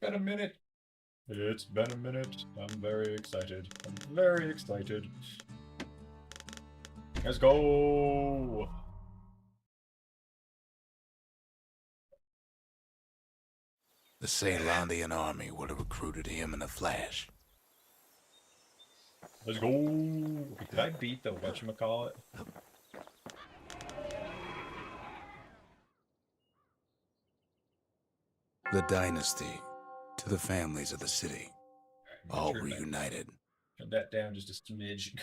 been a minute. It's been a minute. I'm very excited. I'm very excited. Let's go. The Ceylandian army would have recruited him in a flash. Let's go. Did I beat the whatchamacallit? The dynasty, to the families of the city, all reunited. Turn that down just a smidge.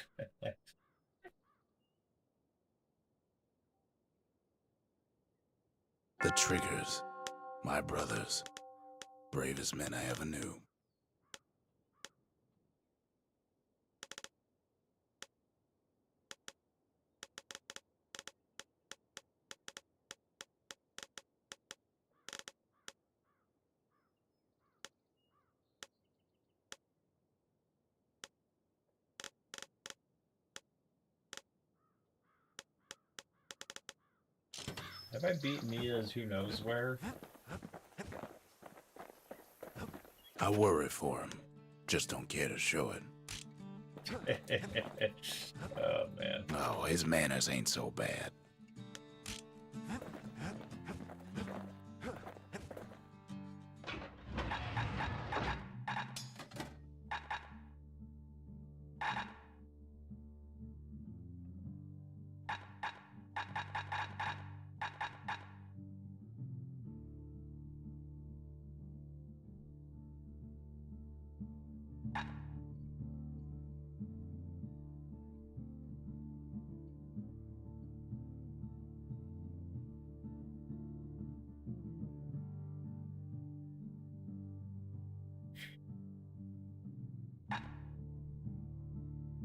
The Triggers, my brothers, bravest men I ever knew. Have I beat Mia's who knows where? I worry for him, just don't care to show it. Oh, man. Oh, his manners ain't so bad.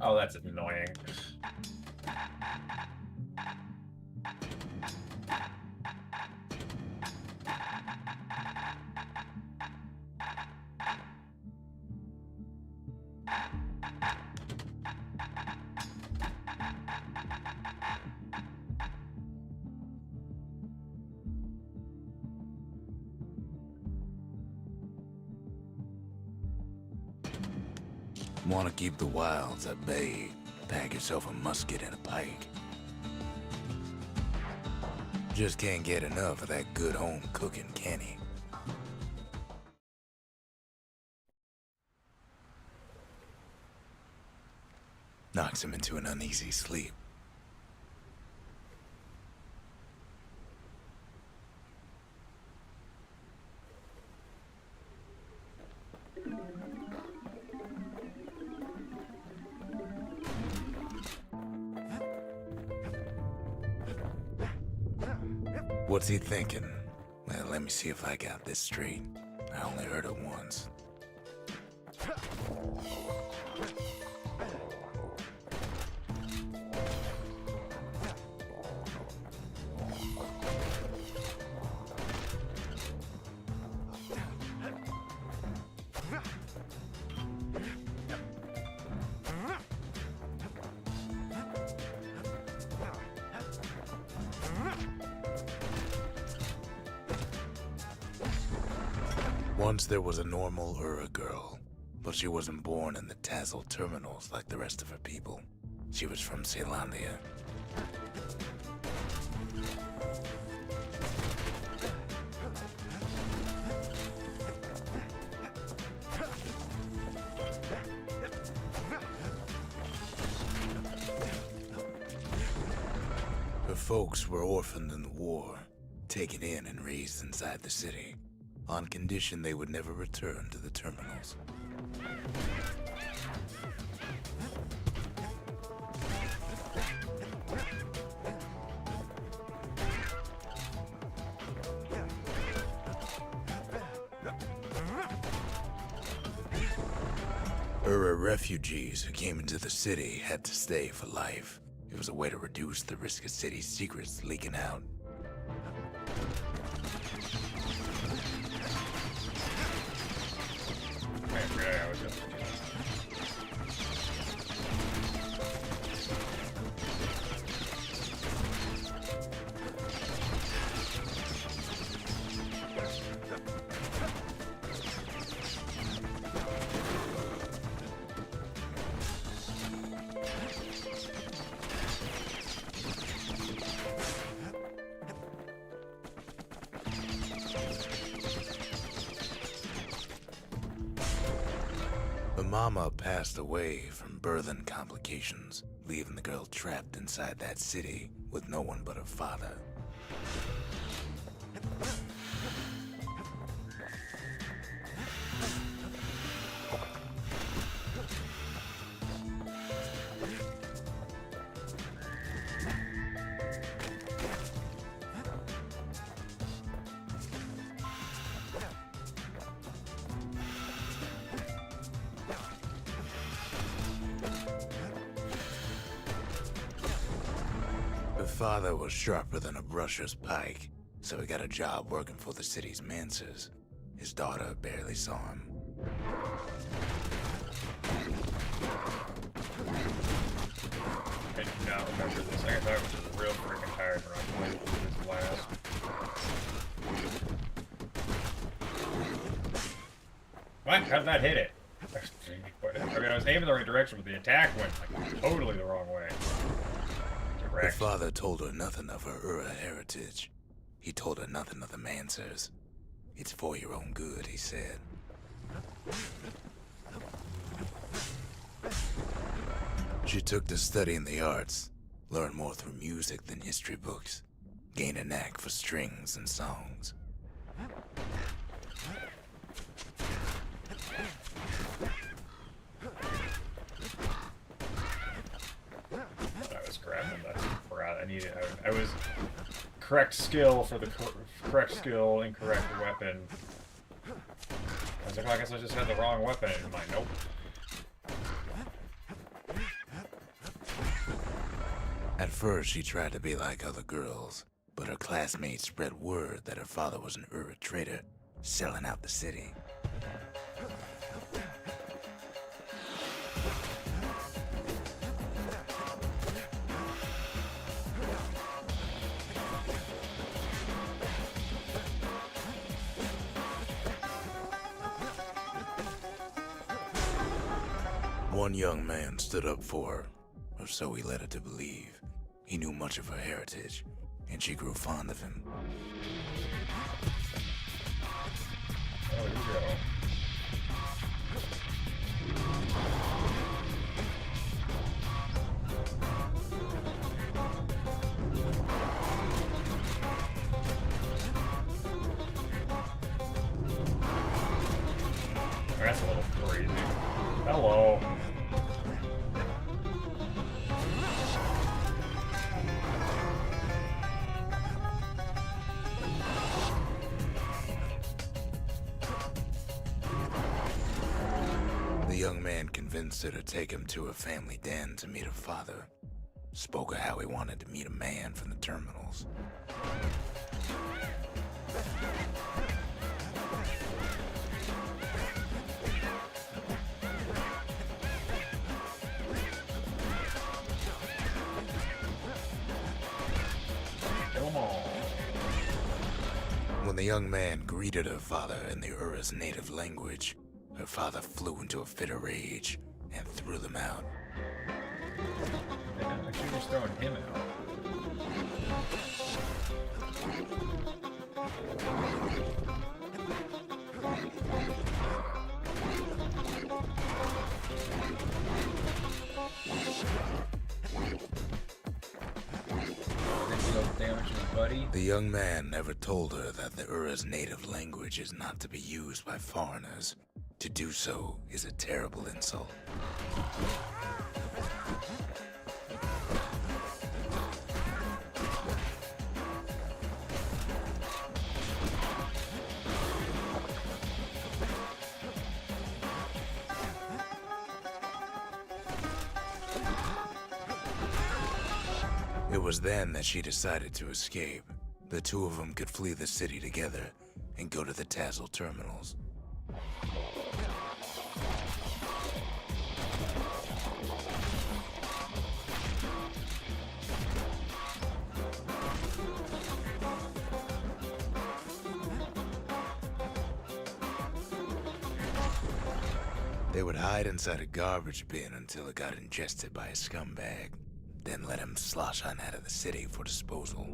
Oh, that's annoying. Want to keep the wilds at bay, pack yourself a musket and a pike. Just can't get enough of that good home cooking, can he? Knocks him into an uneasy sleep. What's he thinking? Well, let me see if I got this straight. I only heard it once. Once there was a normal Ura girl, but she wasn't born in the Tassel terminals like the rest of her people. She was from Ceylandia. Her folks were orphaned in the war, taken in and raised inside the city, on condition they would never return to the terminals. Ura refugees who came into the city had to stay for life. It was a way to reduce the risk of city secrets leaking out. mama passed away from birthing complications, leaving the girl trapped inside that city with no one but her father. Her father was sharper than a brusher's pike, so he got a job working for the city's mancers. His daughter barely saw him. I do not remember this. I thought it was real freaking tired when I played this last. What? How did that hit it? I mean, I was aiming the right direction, but the attack went like totally the wrong way. Her father told her nothing of her Ura heritage. He told her nothing of the Mancers. It's for your own good, he said. She took to studying the arts, learned more through music than history books, gained a knack for strings and songs. I needed. I was correct skill for the correct skill, incorrect weapon. I was like, well, I guess I just had the wrong weapon in mind. Nope. At first, she tried to be like other girls, but her classmates spread word that her father was an Ura trader, selling out the city. One young man stood up for her, or so he led her to believe. He knew much of her heritage, and she grew fond of him. Oh, here we go. That's a little crazy. Hello. The young man convinced her to take him to her family den to meet her father. Spoke of how he wanted to meet a man from the terminals. When the young man greeted her father in the Ura's native language, her father flew into a fit of rage and threw them out. I should just throwing him out. The young man never told her that the Ura's native language is not to be used by foreigners. To do so is a terrible insult. It was then that she decided to escape. The two of them could flee the city together and go to the Tassel terminals. They would hide inside a garbage bin until it got ingested by a scumbag, then let him slosh on out of the city for disposal.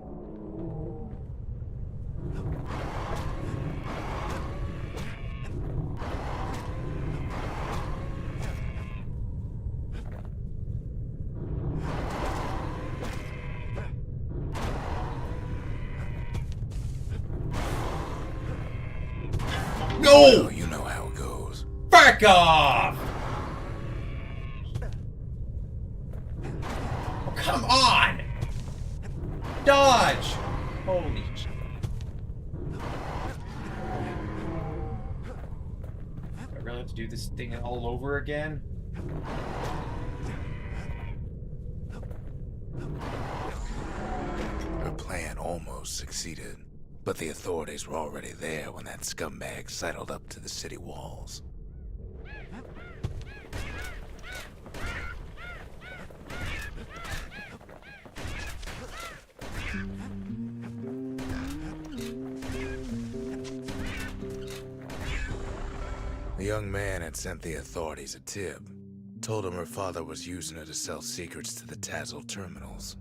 Go! Well, you know how it goes. Back off! Oh, come on! Dodge! Holy shit. I really have to do this thing all over again? Her plan almost succeeded, but the authorities were already there when that scumbag sidled up to the city walls. The young man had sent the authorities a tip. Told him her father was using her to sell secrets to the Tazzle terminals.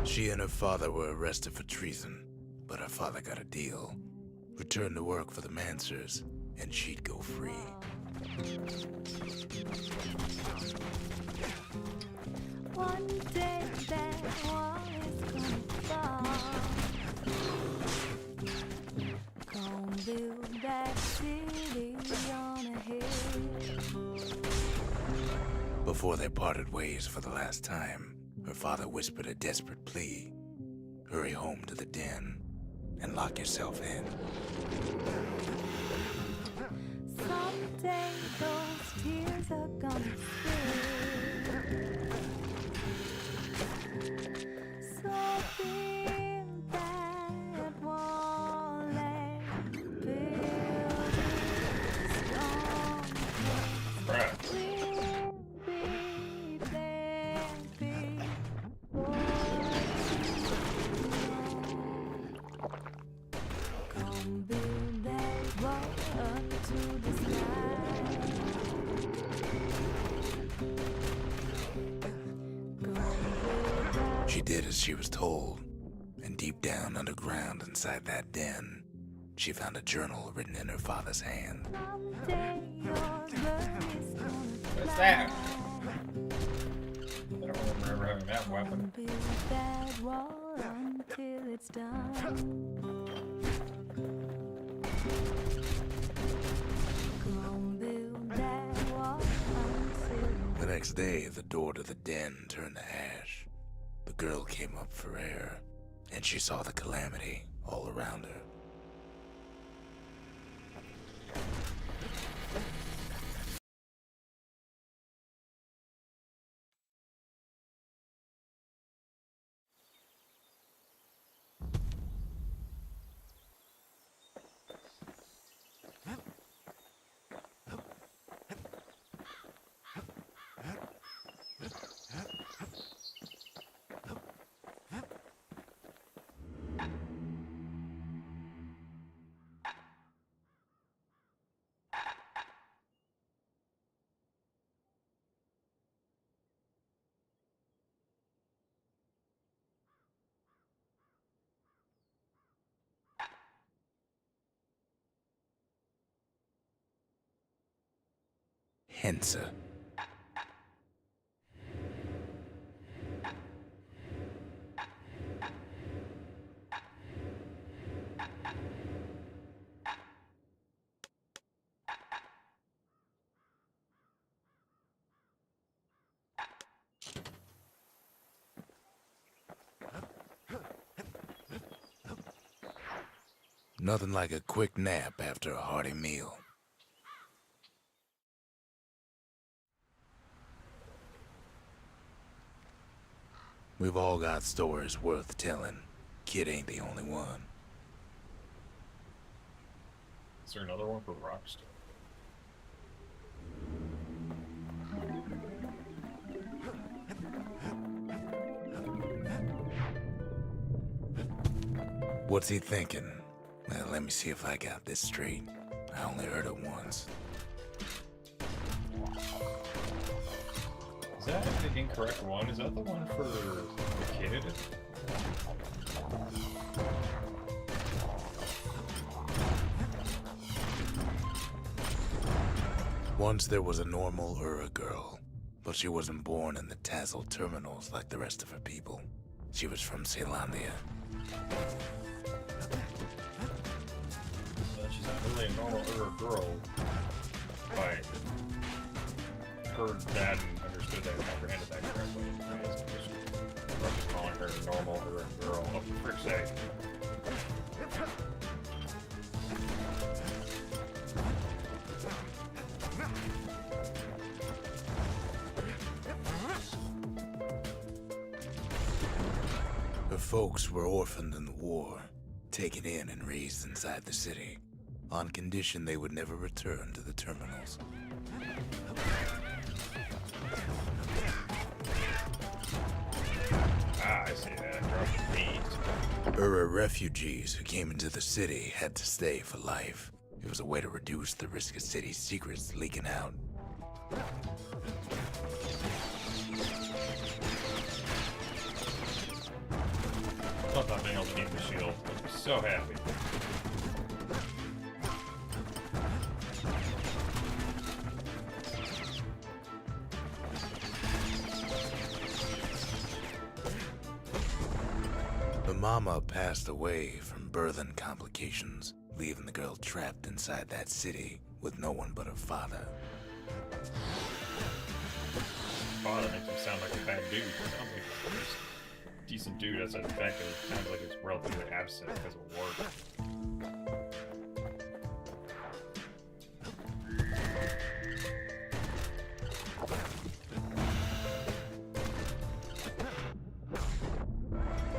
She and her father were arrested for treason, but her father got a deal. Returned to work for the Mansers, and she'd go free. One day that wall is gonna fall. Gonna build that city on a hill. Before they parted ways for the last time, her father whispered a desperate plea. Hurry home to the den and lock yourself in. Someday those tears are gonna spill. Something that wall and build strong. Right. Will be there before. Come build that wall up to the sky. Come build that. She did as she was told, and deep down underground inside that den, she found a journal written in her father's hand. Someday your bird is gonna What's fly. that? I don't remember having that weapon. Build that wall until it's done. Come build that wall until The next day, the door to the den turned to ash. The girl came up for air, and she saw the calamity all around her. Hensa. Nothing like a quick nap after a hearty meal. We've all got stories worth telling. Kid ain't the only one. Is there another one for Rockstar? What's he thinking? Well, let me see if I got this straight. I only heard it once. Is that the incorrect one? Is that the one for the kid? Once there was a normal Ura girl, but she wasn't born in the Tassel terminals like the rest of her people. She was from Celandia. She's not really a normal girl. I heard that and understood that and comprehended that correctly. I'm just calling her a normal girl. Oh, for frick's sake. Her folks were orphaned in the war, taken in and raised inside the city, on condition they would never return to the terminals. Ah, I see that. Drop the Ura refugees who came into the city had to stay for life. It was a way to reduce the risk of city secrets leaking out. I love not being able to keep the shield. I'm so happy. Her mama passed away from birthing complications, leaving the girl trapped inside that city with no one but her father. Father makes him sound like a bad dude. Sounds like he's a decent dude as an effect, and it sounds like he's relatively absent because of work.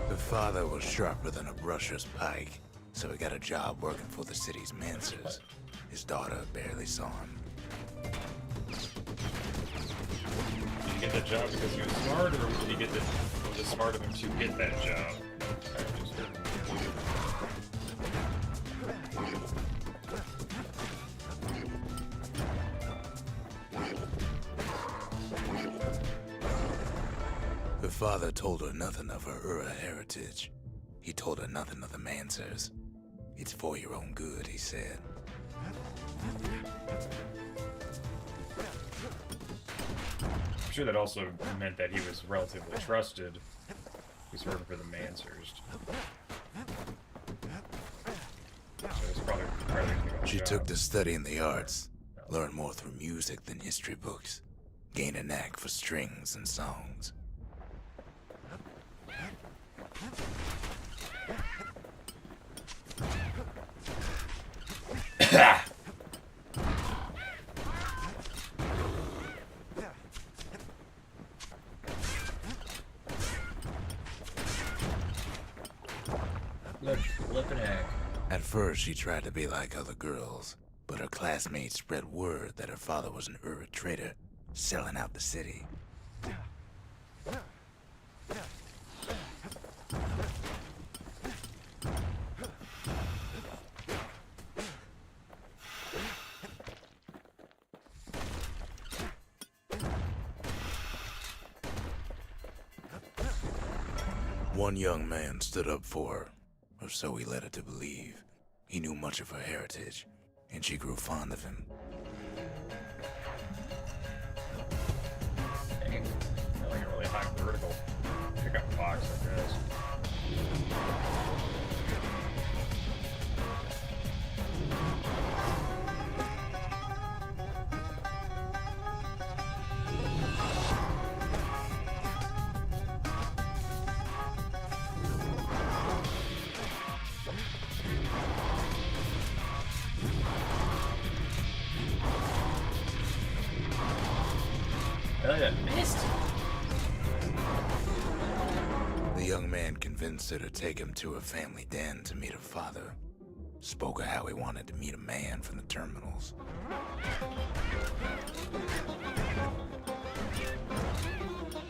Her father was sharper than a brusher's pike, so he got a job working for the city's mancers. His daughter barely saw him. Did he get that job because he was smart, or did he get the, was it smart of him to get that job? I just heard. Her father told her nothing of her Ura heritage. He told her nothing of the mancers. It's for your own good, he said. I'm sure that also meant that he was relatively trusted. He's working for the Mancers. So it's probably a She job. took to studying the arts, learned more through music than history books, gained a knack for strings and songs. At first, she tried to be like other girls, but her classmates spread word that her father was an Ura trader, selling out the city. One young man stood up for her, or so he led her to believe. He knew much of her heritage, and she grew fond of him. Dang, I like a really high vertical pickup box, I guess. Missed. The young man convinced her to take him to her family den to meet her father. Spoke of how he wanted to meet a man from the terminals.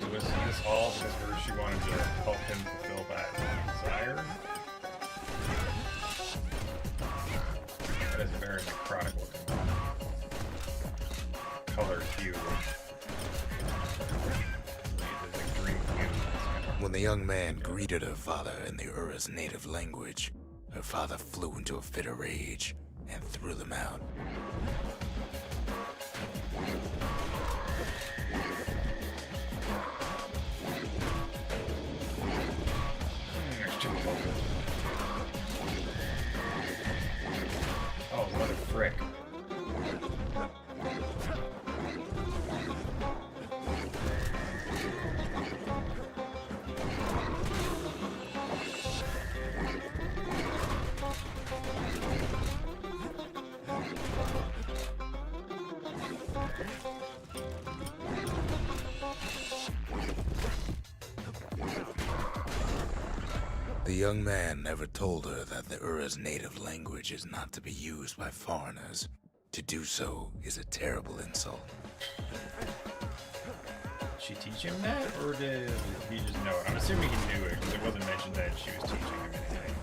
So was this all because she wanted to help him fulfill that desire? That is a very necrotic looking color hue. When the young man greeted her father in the Ura's native language, her father flew into a fit of rage and threw them out. The young man never told her that the Ura's native language is not to be used by foreigners. To do so is a terrible insult. Did she teach him that, or did he just know it? I'm assuming he knew it, because it wasn't mentioned that she was teaching him anything.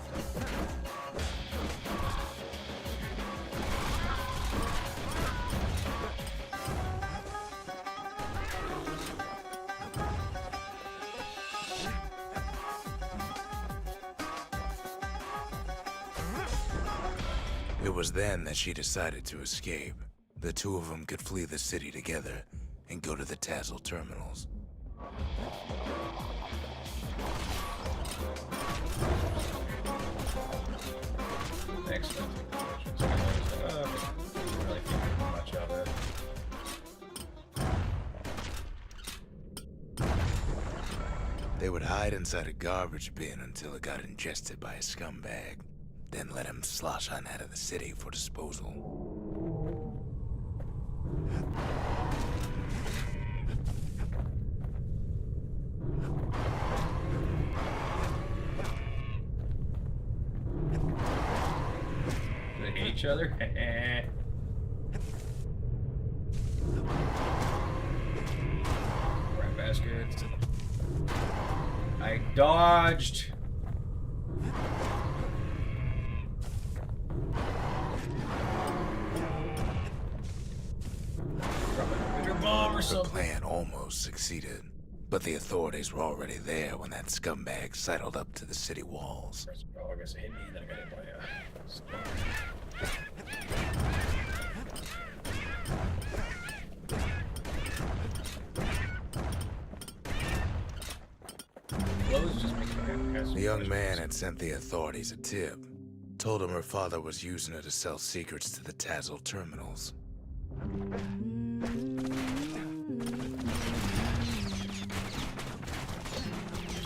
It was then that she decided to escape. The two of them could flee the city together and go to the Tassel terminals. Excellent. So I was like, oh, I didn't really think much of it. They would hide inside a garbage bin until it got ingested by a scumbag, then let him slosh on out of the city for disposal. Do they hate each other? Rat baskets. I dodged. Bomb or The something. plan almost succeeded, but the authorities were already there when that scumbag sidled up to the city walls. Oh, I guess it hit me, then I got hit by Blows just make me The young man had sent the authorities a tip, told him her father was using her to sell secrets to the Tassel terminals.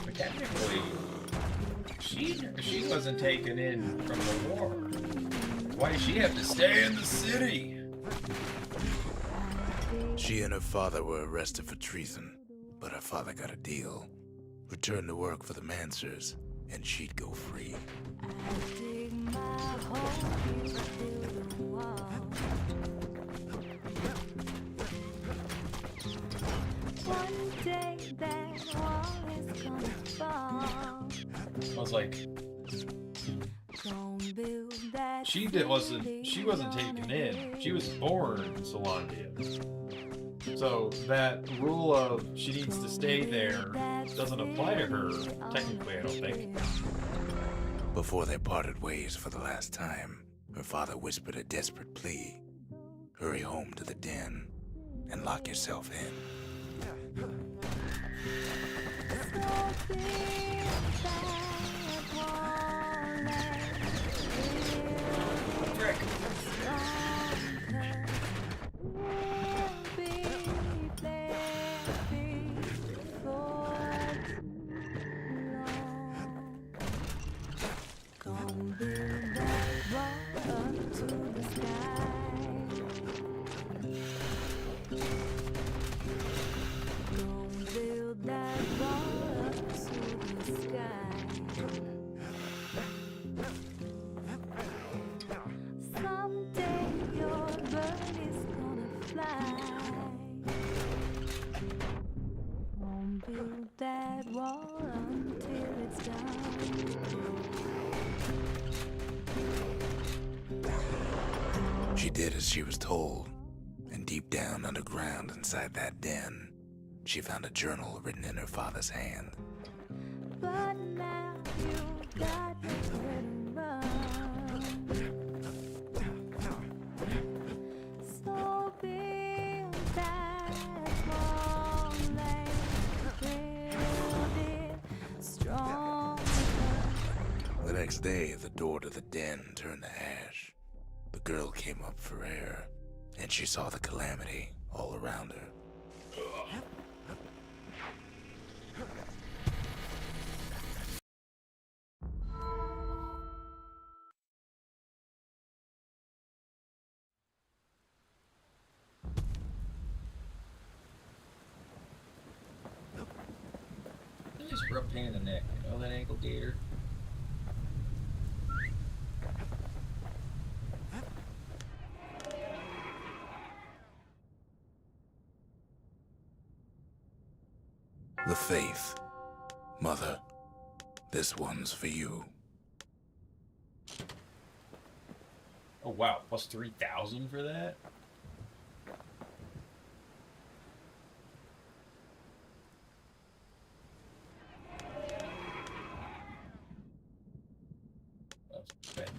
But technically, she wasn't taken in from the war. Why does she have to stay in the city? She and her father were arrested for treason, but her father got a deal. Returned to work for the Mansers, and she'd go free. One day that wall is gonna fall. I was like, Don't build that she wasn't taken in. She was born in Solandia. So that rule of she needs to stay there doesn't apply to her, technically, I don't think. Before they parted ways for the last time, her father whispered a desperate plea. Hurry home to the den and lock yourself in. Frick. That wall until it's done. She did as she was told, and deep down underground inside that den, she found a journal written in her father's hand. But now you got nowhere to run. So build that wall and build it stronger. The next day, the door to the den turned to ash. The girl came up for air, and she saw the calamity all around her. Just rough pain in the neck, you know that ankle gator? The faith. Mother, this one's for you. Oh wow, plus 3,000 for that? That's bad.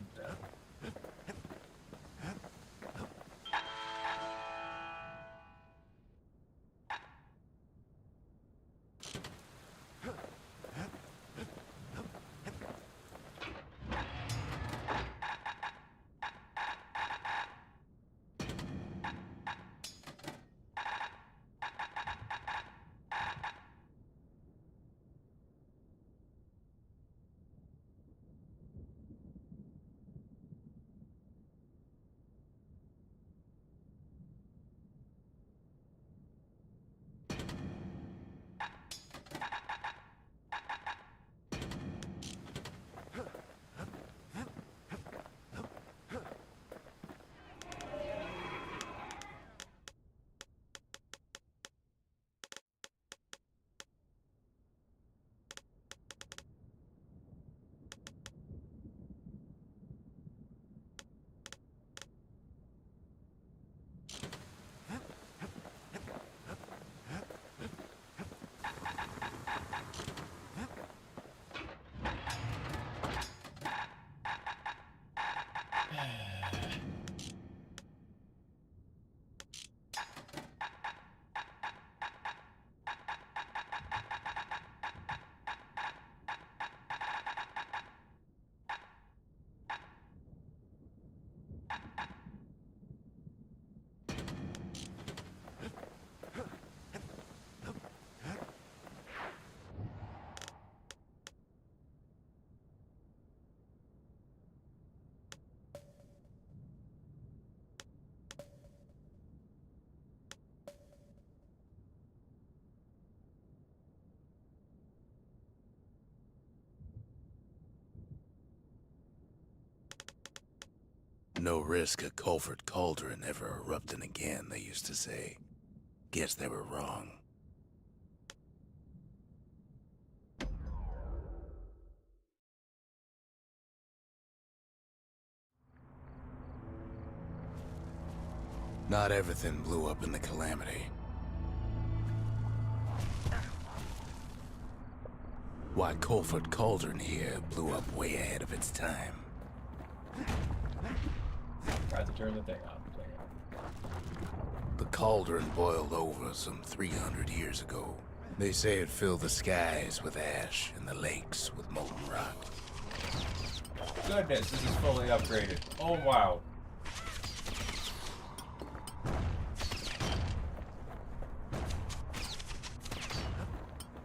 No risk of Culford Cauldron ever erupting again, they used to say. Guess they were wrong. Not everything blew up in the Calamity. Why Culford Cauldron here blew up way ahead of its time. Tried to turn the thing on. The cauldron boiled over some 300 years ago. They say it filled the skies with ash and the lakes with molten rock. Goodness, this is fully upgraded. Oh wow.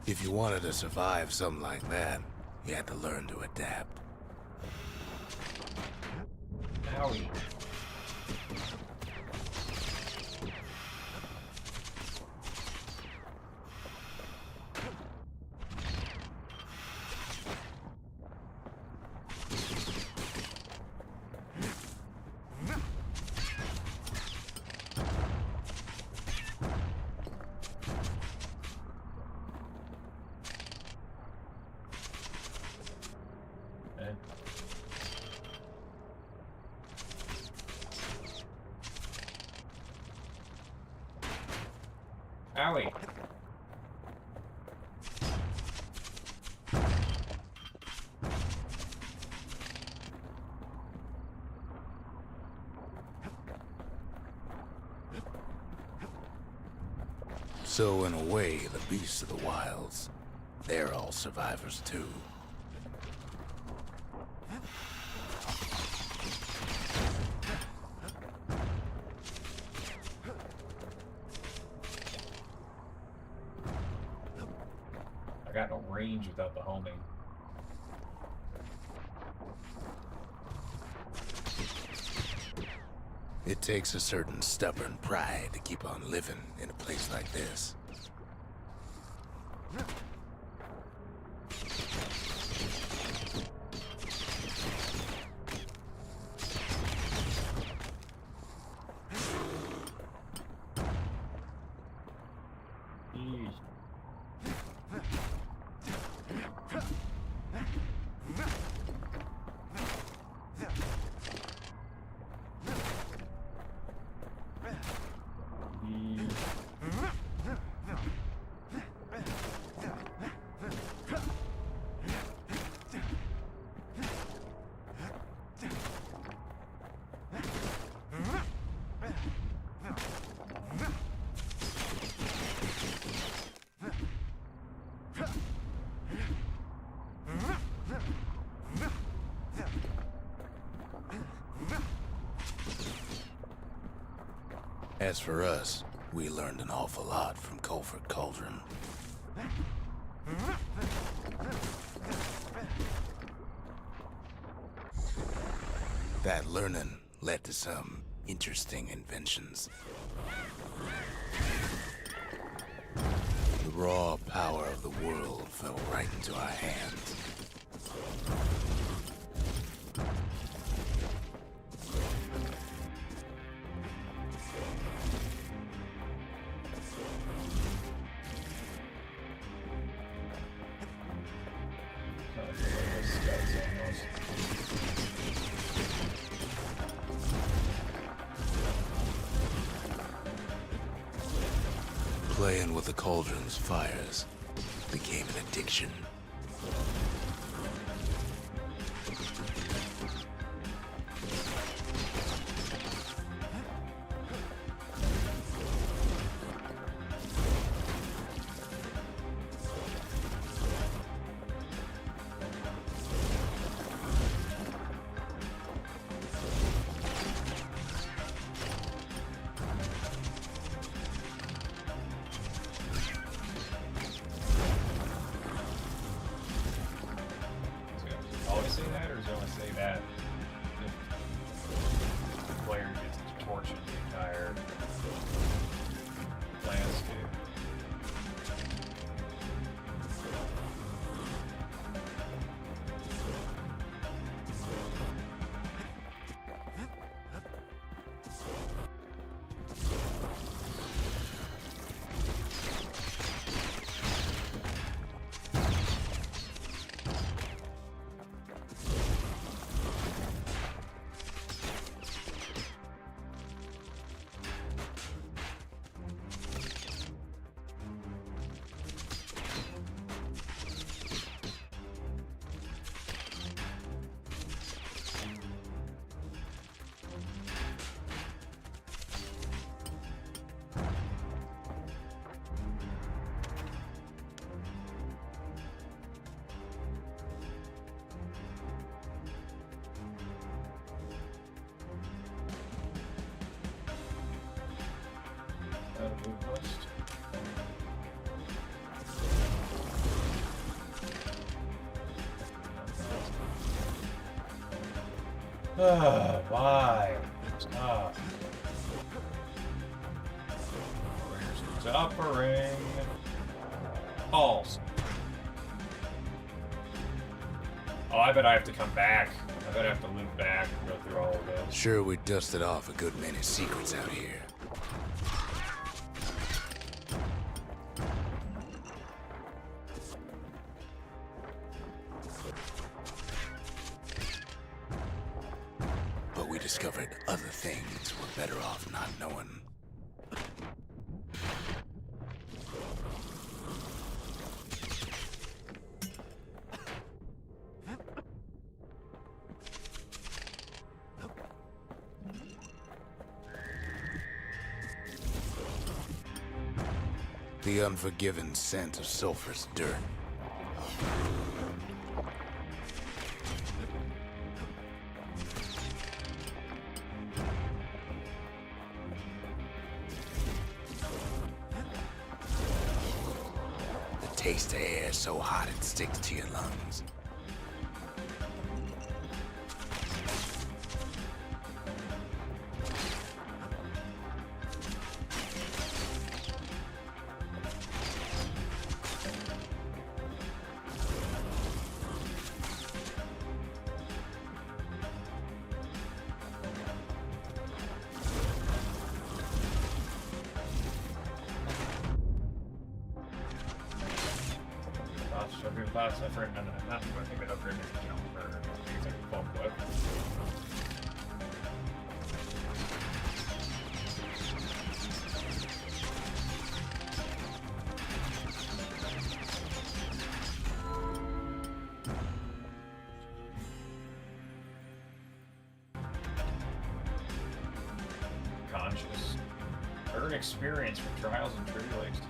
If you wanted to survive something like that, you had to learn to adapt. Owie. Owie. So in a way, the beasts of the wilds, they're all survivors too. I got no range without the homing. It takes a certain stubborn pride to keep on living in a place like this. Jeez. As for us, we learned an awful lot from Culford Cauldron. That learning led to some interesting inventions. The raw power of the world fell right into our hands. Playing with the cauldron's fires became an addiction. Always say that, or does it only say that if the player gets to torch the entire landscape? Why? Stop. Suffering. False. Oh, I bet I have to come back. I bet I have to loop back and go through all of those. Sure, we dusted off a good many secrets out here. But we discovered other things we're better off not knowing. The unforgiving scent of sulfurous dirt. The taste of air so hot it sticks to your lungs. Last effort, and I think that upgrade is jump for using full clip. Conscious. Earn experience from trials and tribulations.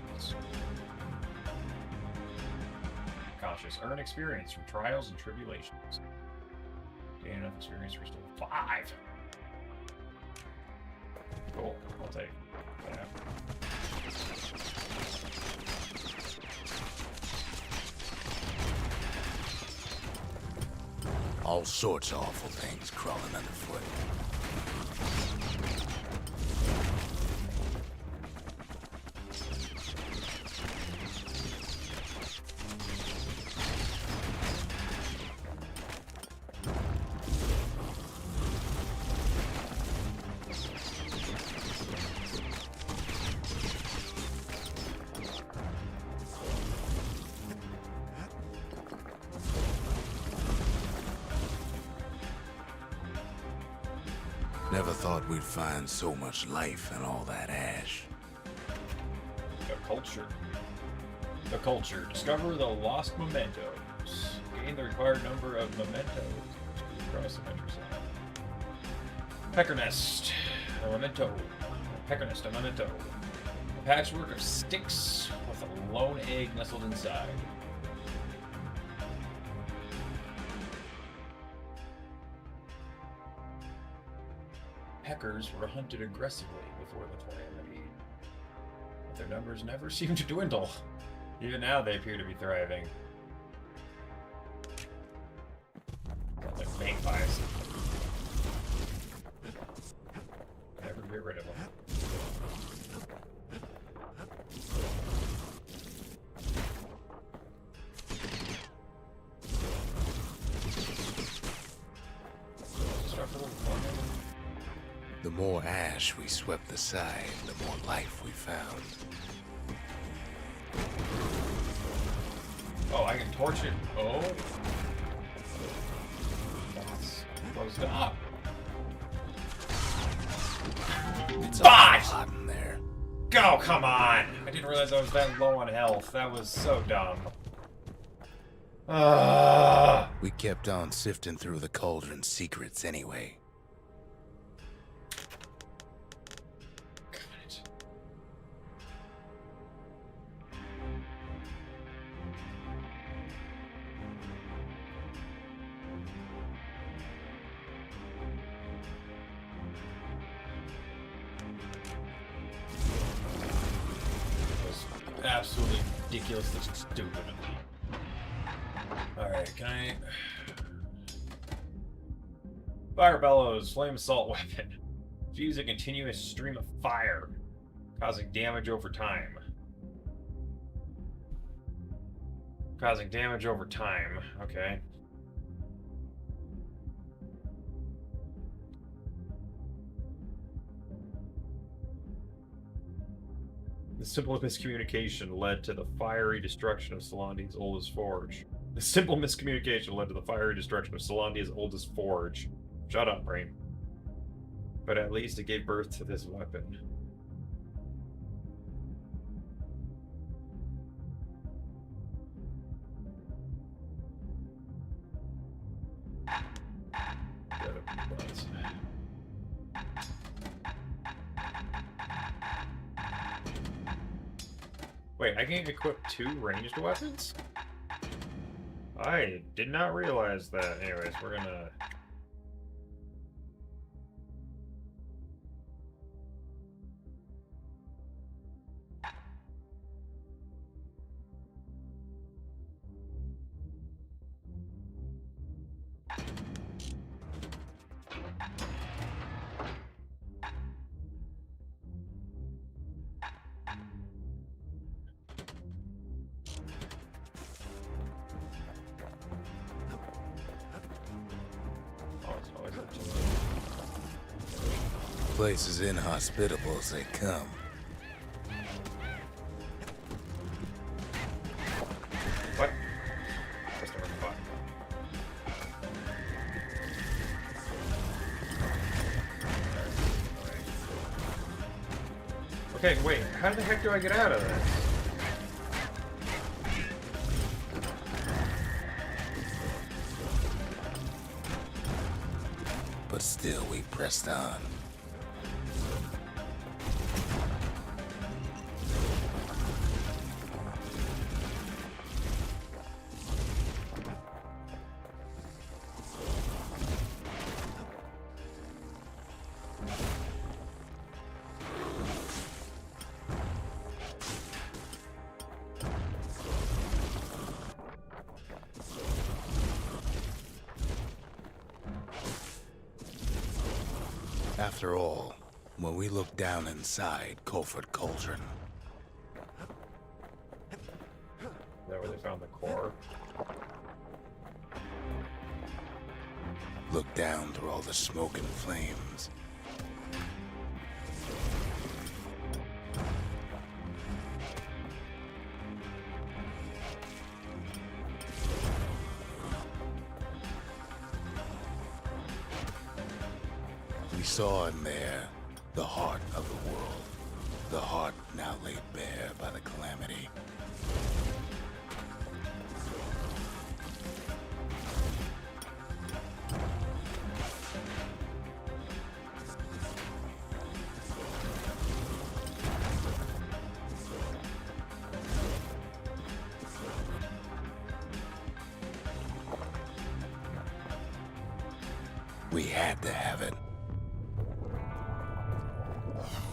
Conscious. Earn experience from trials and tribulations. Gain enough experience for still 5. Cool. I'll take that. All sorts of awful things crawling underfoot. Never thought we'd find so much life in all that ash. The culture. The culture. Discover the lost mementos. Gain the required number of mementos across the countryside. Pecker nest. A memento. A pecker nest. A memento. A patchwork of sticks with a lone egg nestled inside. Peckers were hunted aggressively before the calamity, but their numbers never seem to dwindle. Even now, they appear to be thriving. They're magpies. Never get rid of them. The more ash we swept aside, the more life we found. Oh, I can torch it. Oh. That's closed up. It's all hot in there. Go, come on! I didn't realize I was that low on health. That was so dumb. We kept on sifting through the cauldron's secrets anyway. Absolutely ridiculously stupid. Alright, can I... Fire bellows, flame assault weapon. Fuse a continuous stream of fire, causing damage over time. Causing damage over time, okay. The simple miscommunication led to the fiery destruction of Solandi's oldest forge. The simple miscommunication led to the fiery destruction of Solandi's oldest forge. Shut up, brain. But at least it gave birth to this weapon. Wait, I can equip 2 ranged weapons? I did not realize that. Anyways, we're gonna... Place as inhospitable as they come. What? Press the wrong button. Okay, wait, how the heck do I get out of this? But still, we pressed on. After all, when we look down inside Colford Cauldron, Is that where they found the core? look down through all the smoke and flames, we saw in there the heart of the world, the heart now laid bare by the calamity. We had to have it.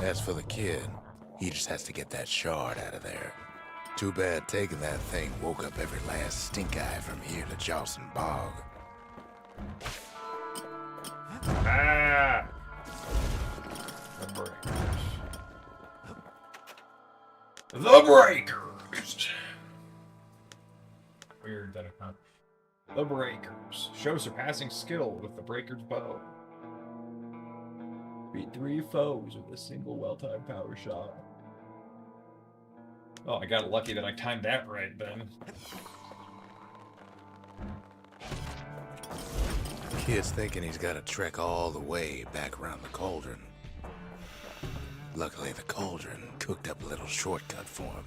As for the kid, he just has to get that shard out of there. Too bad taking that thing woke up every last stink eye from here to Charleston Bog. Ah! The breakers. The breakers! Weird that it not. The breakers. Show surpassing skill with the breaker's bow. Beat 3 foes with a single well-timed power shot. Oh, I got lucky that I timed that right then. Kid's thinking he's got to trek all the way back around the cauldron. Luckily, the cauldron cooked up a little shortcut for him.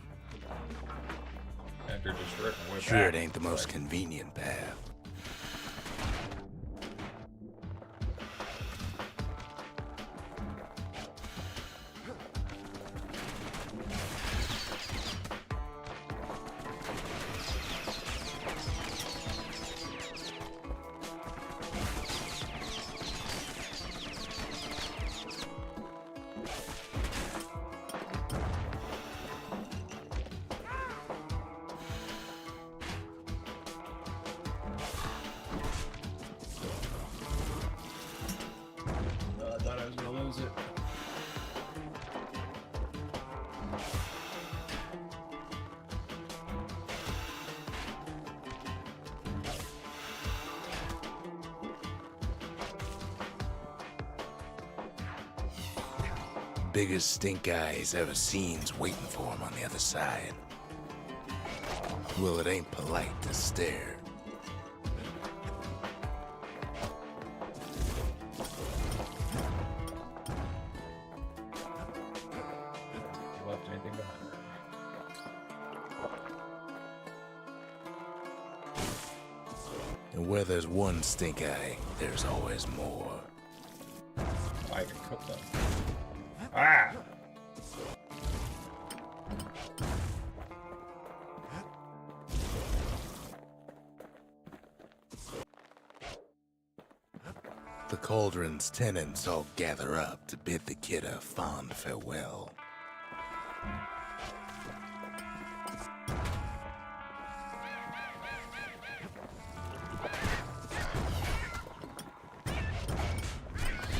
After just ripping way Sure, back, it ain't the most like, convenient path. I thought I was gonna lose it. Biggest stink eye he's ever seen's waiting for him on the other side. Well, it ain't polite to stare. You left anything behind. And where there's one stink eye, there's always more. I can cook them. Ah! The cauldron's tenants all gather up to bid the kid a fond farewell.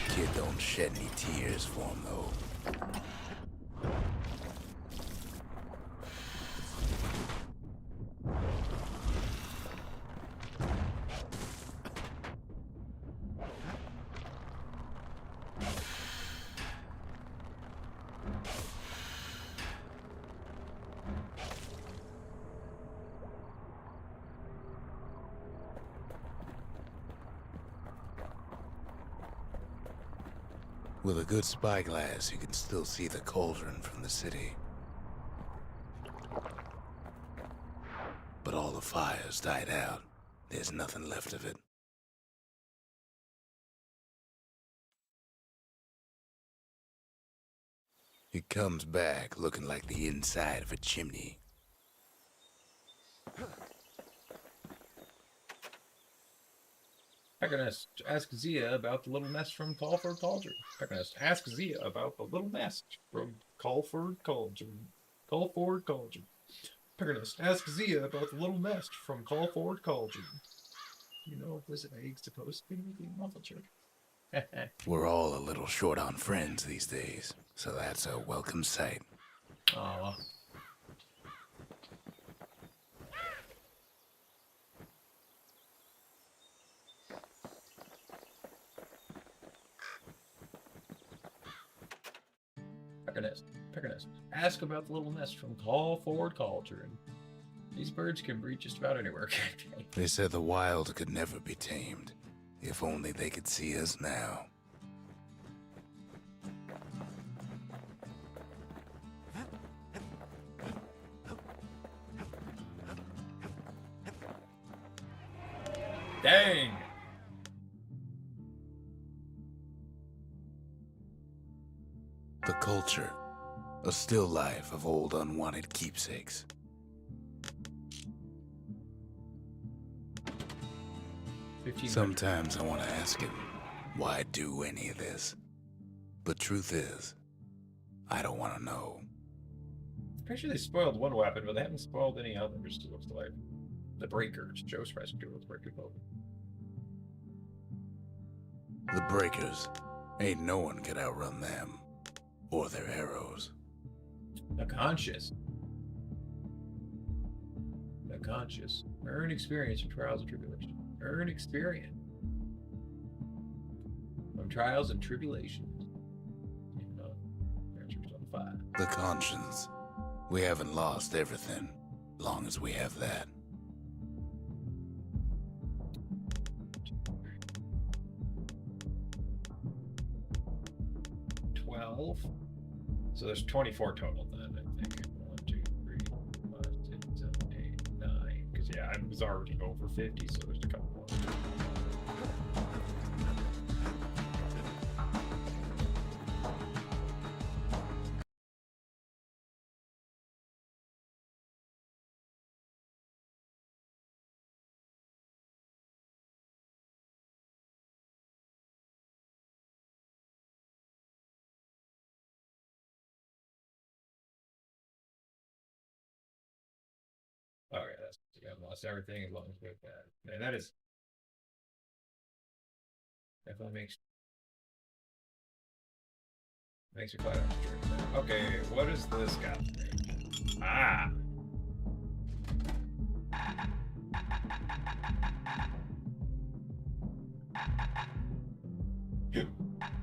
Kid don't shed any tears for him, though. With a good spyglass, you can still see the cauldron from the city. But all the fires died out. There's nothing left of it. It comes back looking like the inside of a chimney. Peckernest, ask Zia about the little nest from Colford Cauldron. Peckernest, ask Zia about the little nest from Colford Cauldron. Colford Cauldron. Peckernest, ask Zia about the little nest from Colford Cauldron. You know if this egg's supposed to be the muffle trick? We're all a little short on friends these days, so that's a welcome sight. Aw. Pecker nest. Pecker nest. Ask about the little nest from Call Forward Culture. And these birds can breed just about anywhere. They said the wild could never be tamed. If only they could see us now. Dang! The culture. A still life of old unwanted keepsakes. Sometimes I want to ask him, why do any of this? But truth is, I don't want to know. I'm pretty sure they spoiled one weapon, but they haven't spoiled any others, it looks like. The Breakers. Joe's surprised to do with the Breaker boat. The Breakers. Ain't no one could outrun them. Or their arrows. The Conscious. The Conscious. Earn experience from trials and tribulations. Earn experience from trials and tribulations. Answers on 5. The conscience. We haven't lost everything, long as we have that. So there's 24 total then, I think. 1, 2, 3, 4, 5, 6, 7, 8, 9. Because yeah, I was already over 50, so there's a couple more. Okay, that's I've lost everything as long as we have that. And that is definitely makes you quite abstract. Okay, what is this guy? Ah.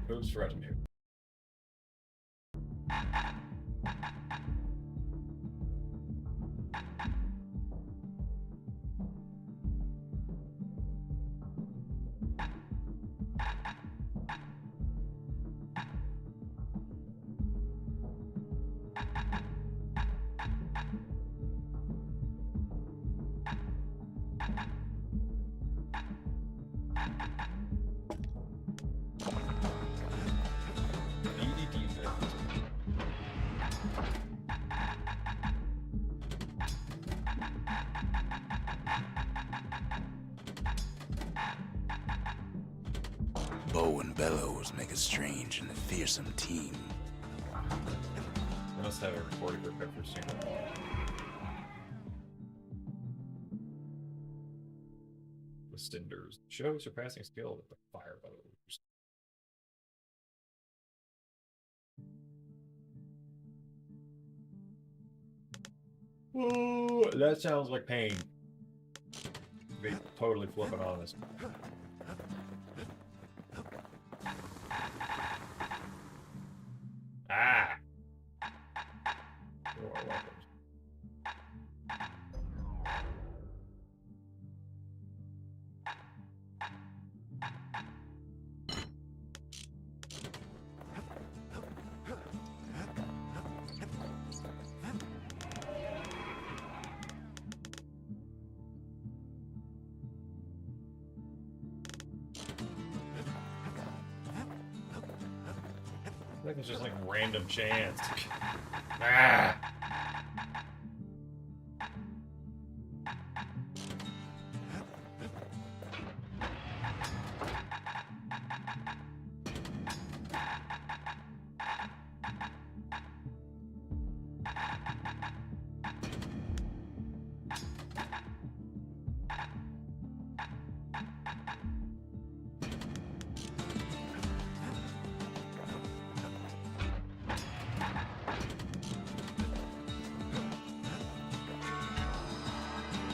Moves retinue. Bow and bellows make a strange and fearsome team. I must have a recording for every single one. The Stinders. Show surpassing skill with the fire bows. Ooh, that sounds like pain. To be totally flipping honest. Ah! Oh, I love those. I think it's just like random chance. Ah!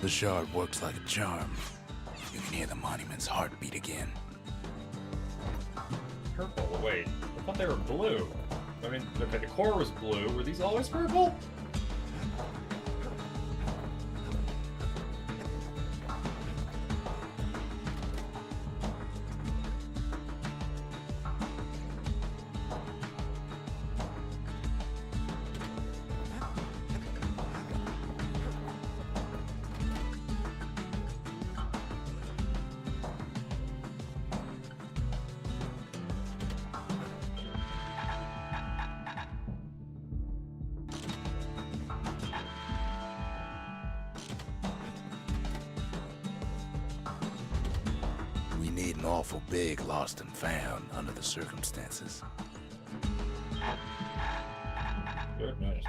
The shard works like a charm. You can hear the monument's heartbeat again. Purple? Wait, I thought they were blue. I mean, okay, the core was blue. Were these always purple? We need an awful big lost and found under the circumstances. Goodness.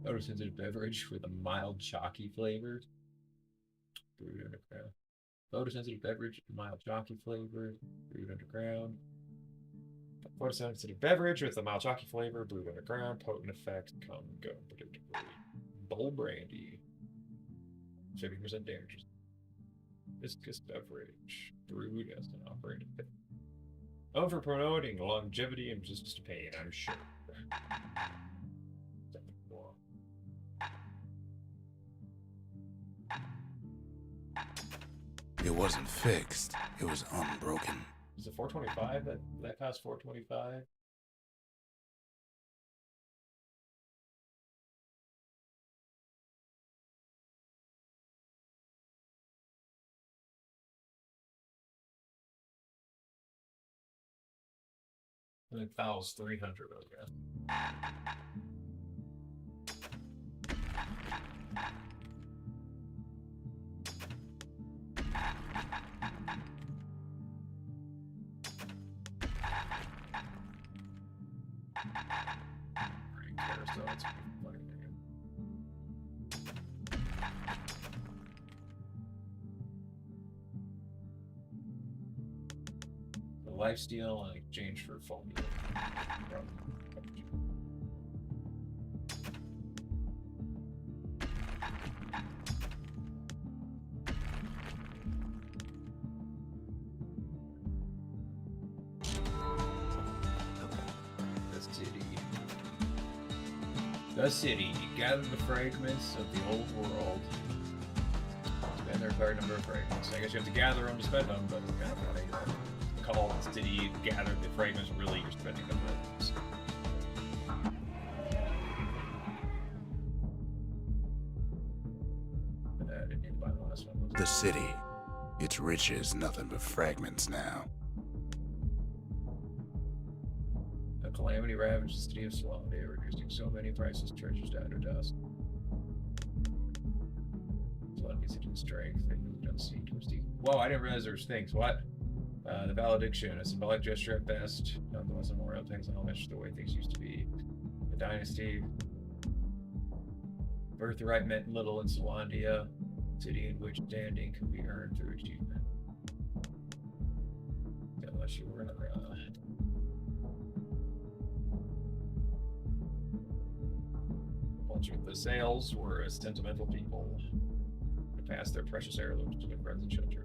Photosynthetic beverage with a mild chalky flavor. Brewed underground. Photosynthetic beverage, mild chalky flavor, brewed underground. Photosynthetic beverage with a mild chalky flavor, brewed underground. Potent effect, come and go predictably. Bull brandy. 50% damage. Viscous beverage, brewed as an operating pit. Known for promoting longevity and resistance to pain, I'm sure. It wasn't fixed. It was unbroken. Is it 425? That cost 425? I think Foul's 300, I guess. So it's funny. The lifesteal in exchange for full meal. The city. Gather the fragments of the old world. Spend their required number of fragments. I guess you have to gather them to spend them, but it's kind of funny that call the city, gather the fragments, really you're spending them. I didn't need to buy the last one. The city. Its riches nothing but fragments now. A calamity ravaged the city of Solomia, reducing so many priceless treasures down to dust. Solomia city strength, they moved unseen towards the... Whoa, I didn't realize there was things. What? The valediction, a symbolic gesture at best, nonetheless a memorial things and homage to the way things used to be. The dynasty. Birthright meant little in Solomia, city in which standing can be earned through achievement. Unless you were in a the Sales were a sentimental people who passed their precious heirlooms to their friends and children.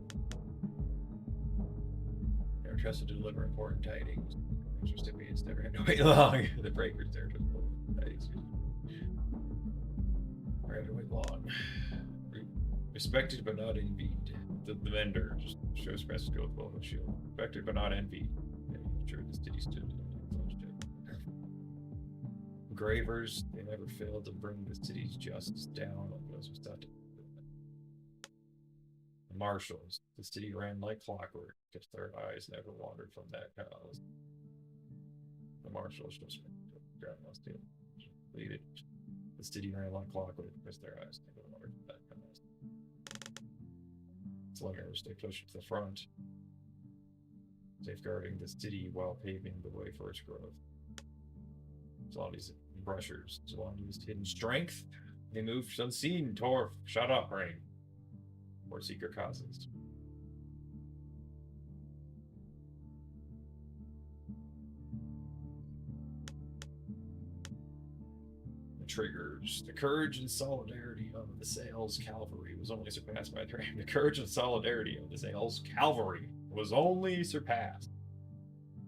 They were trusted to deliver important tidings. Recipients never had to wait long. The breakers there to tidings. Never had to wait long. Respected but not envied. The vendor just shows press skill with both shield. Respected but not envied. I'm sure the city stood. Gravers, they never failed to bring the city's justice down on those who sought to. The marshals, the city ran like clockwork, just their eyes never wandered from that cause. The marshals just grab my steel. The The city ran like clockwork because their eyes. Slingers, they pushed to the front, safeguarding the city while paving the way for its growth. Zombies and brushers. Zolani used hidden strength. They moved unseen. Torf, shut up, Rain. Or secret causes. The triggers. The courage and solidarity of the Sales cavalry was only surpassed by their aim. The courage and solidarity of the Sales cavalry was only surpassed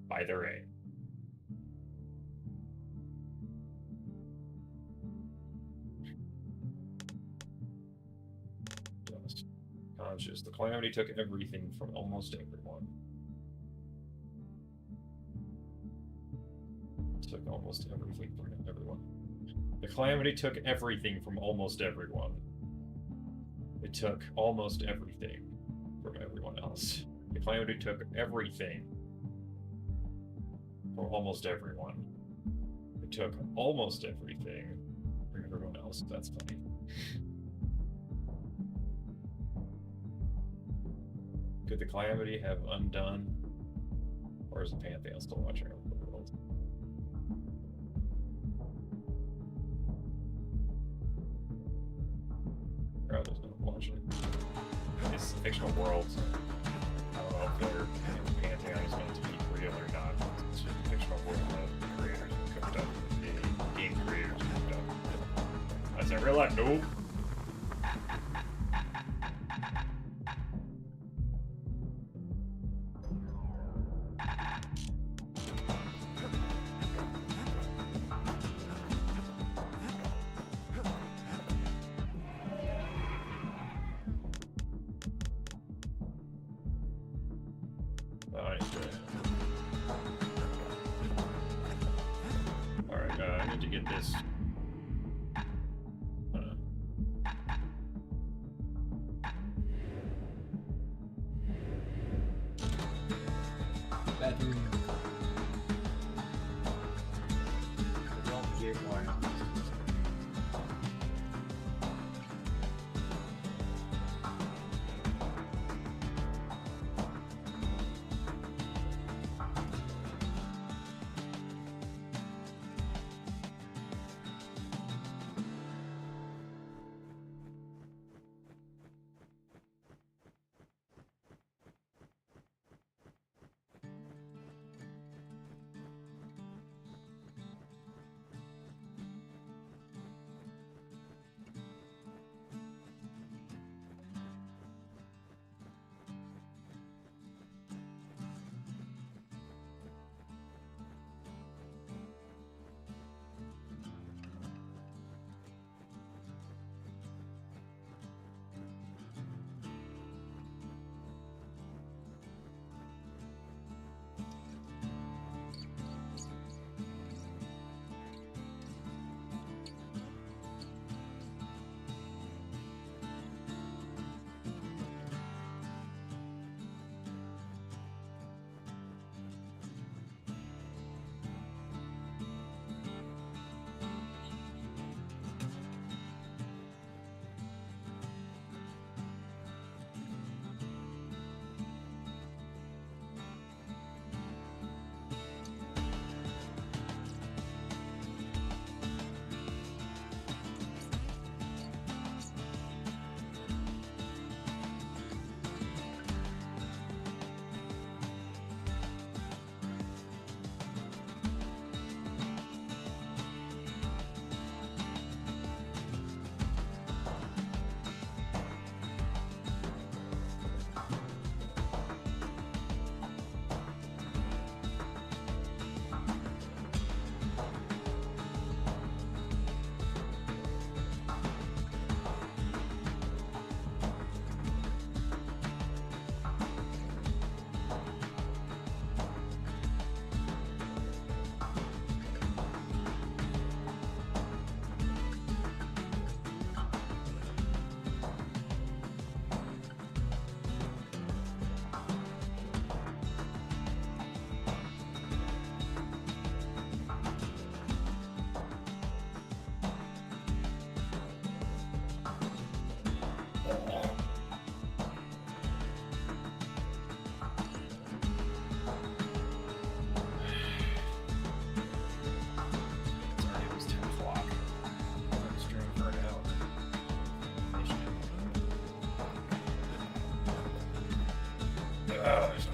by their aim. Conscious. The calamity took everything from almost everyone. Took almost everything from everyone. The calamity took everything from almost everyone. It took almost everything from everyone else. The calamity took everything from almost everyone. It took almost everything from everyone else. That's funny. Could the calamity have undone, or is the Pantheon still watching over the world? Oh, there's no watching. It's a fictional world. I don't know if the Pantheon is meant to be real or not. It's just a fictional world that the creators have cooked up. The game creators have cooked up. That's in real life. Nope. Alright, I need to get this. Bathroom.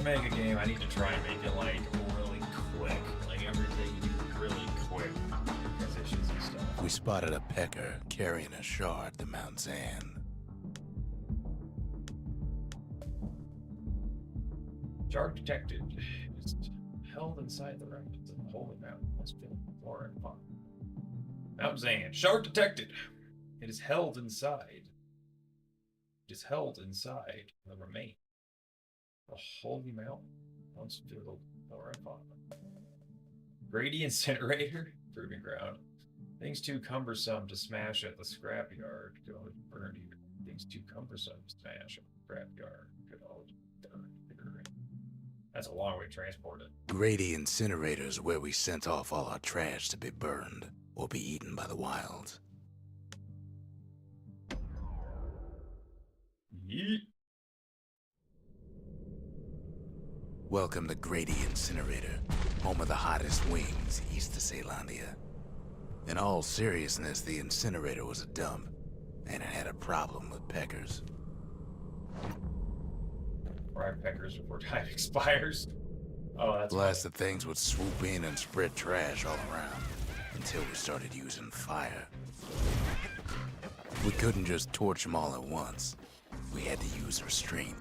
make a game, I need to try and make it like really quick. Like everything really quick. Because issues and stuff. We spotted a pecker carrying a shard to Mount Zan. Shark detected. It's held inside the rapids of the Holy Mountain. Must be flora and fauna. Mount Zan. Shark detected. It is held inside. It is held inside the remains. The Holy Mountain. Once filled with flora and fauna. Grady incinerator. Proving ground. Things too cumbersome to smash at the scrapyard. Could only burn you. Things too cumbersome to smash at the scrapyard. Could only burn you. That's a long way to transport it. Grady Incinerator is where we sent off all our trash to be burned or be eaten by the wilds. Yeet. Welcome to Grady Incinerator, home of the hottest wings east of Caelandia. In all seriousness, the incinerator was a dump, and it had a problem with peckers. Ride peckers before time expires. Oh, that's Blast the things would swoop in and spread trash all around until we started using fire. We couldn't just torch them all at once. We had to use restraint.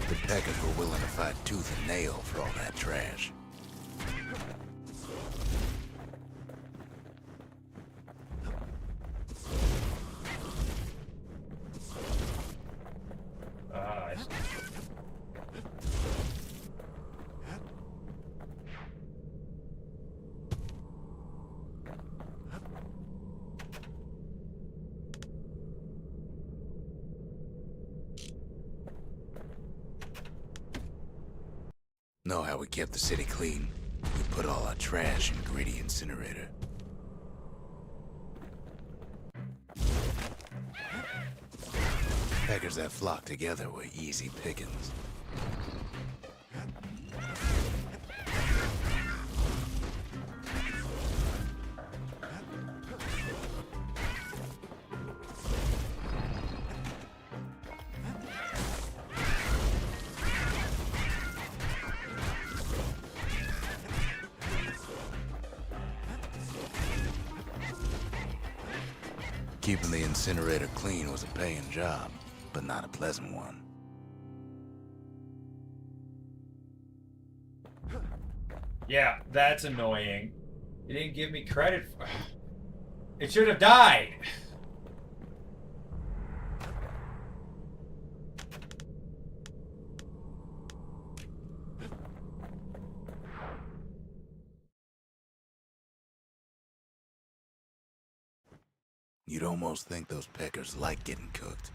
The peckers were willing to fight tooth and nail for all that trash. I see. Know how we kept the city clean? We put all our trash in Grady Incinerator. Peckers that flocked together were easy pickings. Keeping the incinerator clean was a paying job, but not a pleasant one. Yeah, that's annoying. You didn't give me credit for... It should have died! You'd almost think those peckers like getting cooked.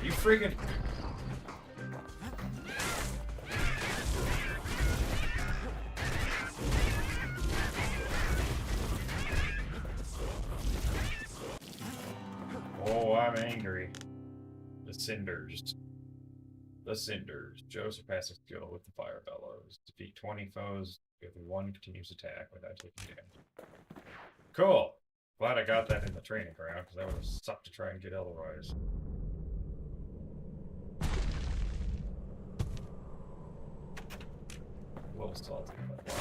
You freaking... Oh, I'm angry. The cinders. The cinders. Joe surpasses skill with the fire bellows. Defeat 20 foes with one continuous attack without taking damage. Cool. Glad I got that in the training ground, because that would have sucked to try and get otherwise. A little salty, but wow.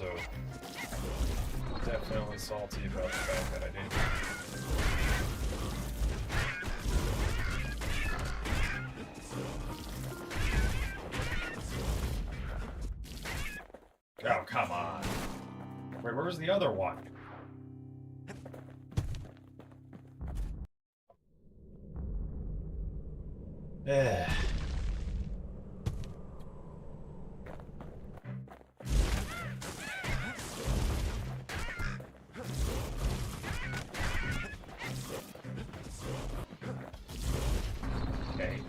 also definitely salty about the fact that I didn't. Oh, come on. Wait, where was the other one? Eh. Okay.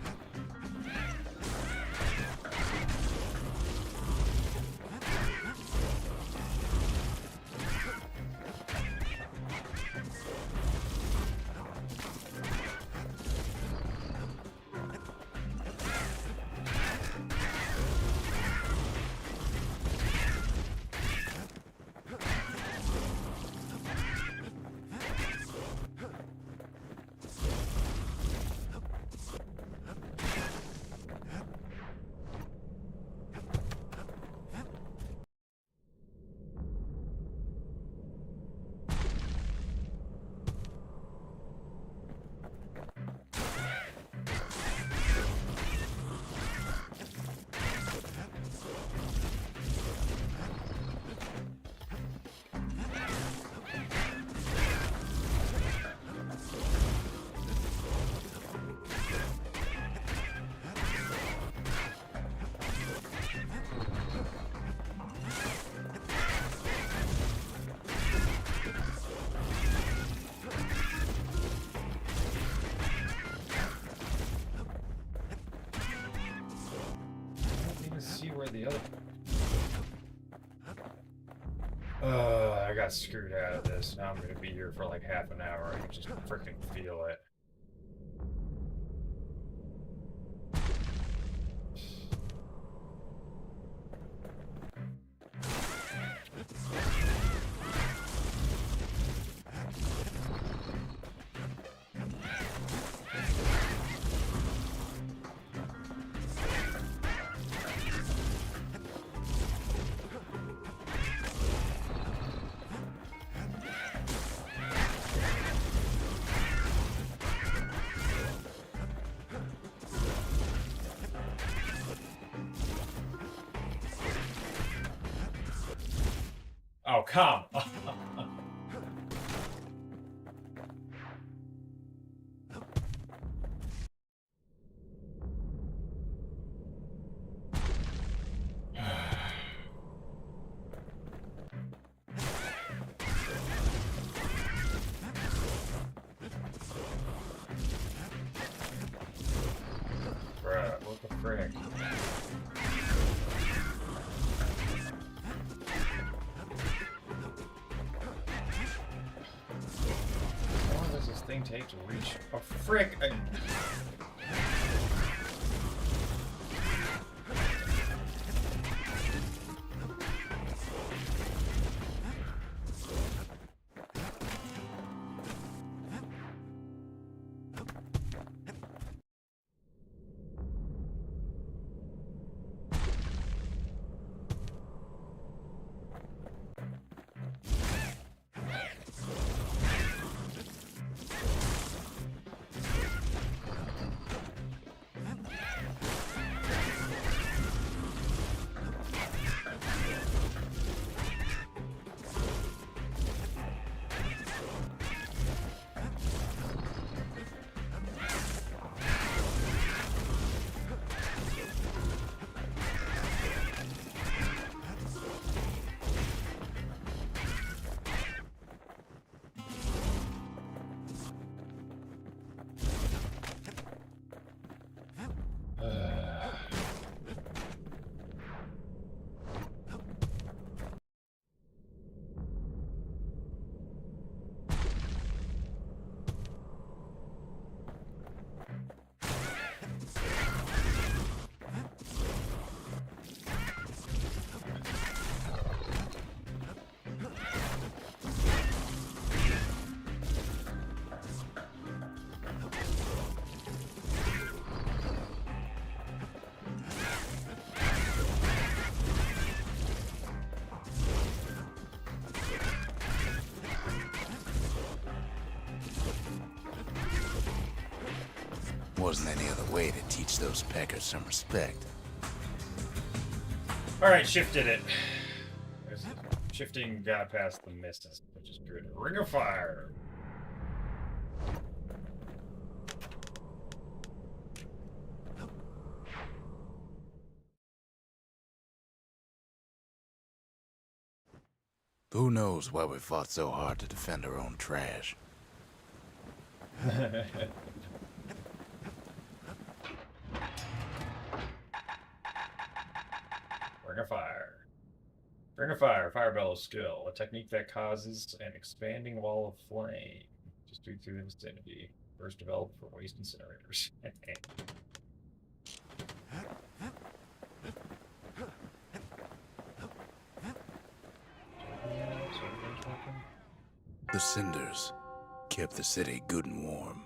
See where the other. I got screwed out of this. Now I'm gonna be here for like half an hour. I can just freaking feel it. Oh, come on. Bruh, what the frick? How long does this thing take to reach? Oh, frick! wasn't any other way to teach those peckers some respect. Alright, Shift did it. Shifting got past the misses, which is good. Ring of Fire! Who knows why we fought so hard to defend our own trash? Ring of Fire. Ring of Fire, Fire Bellow skill. A technique that causes an expanding wall of flame to streak through the vicinity. First developed for waste incinerators. The cinders kept the city good and warm,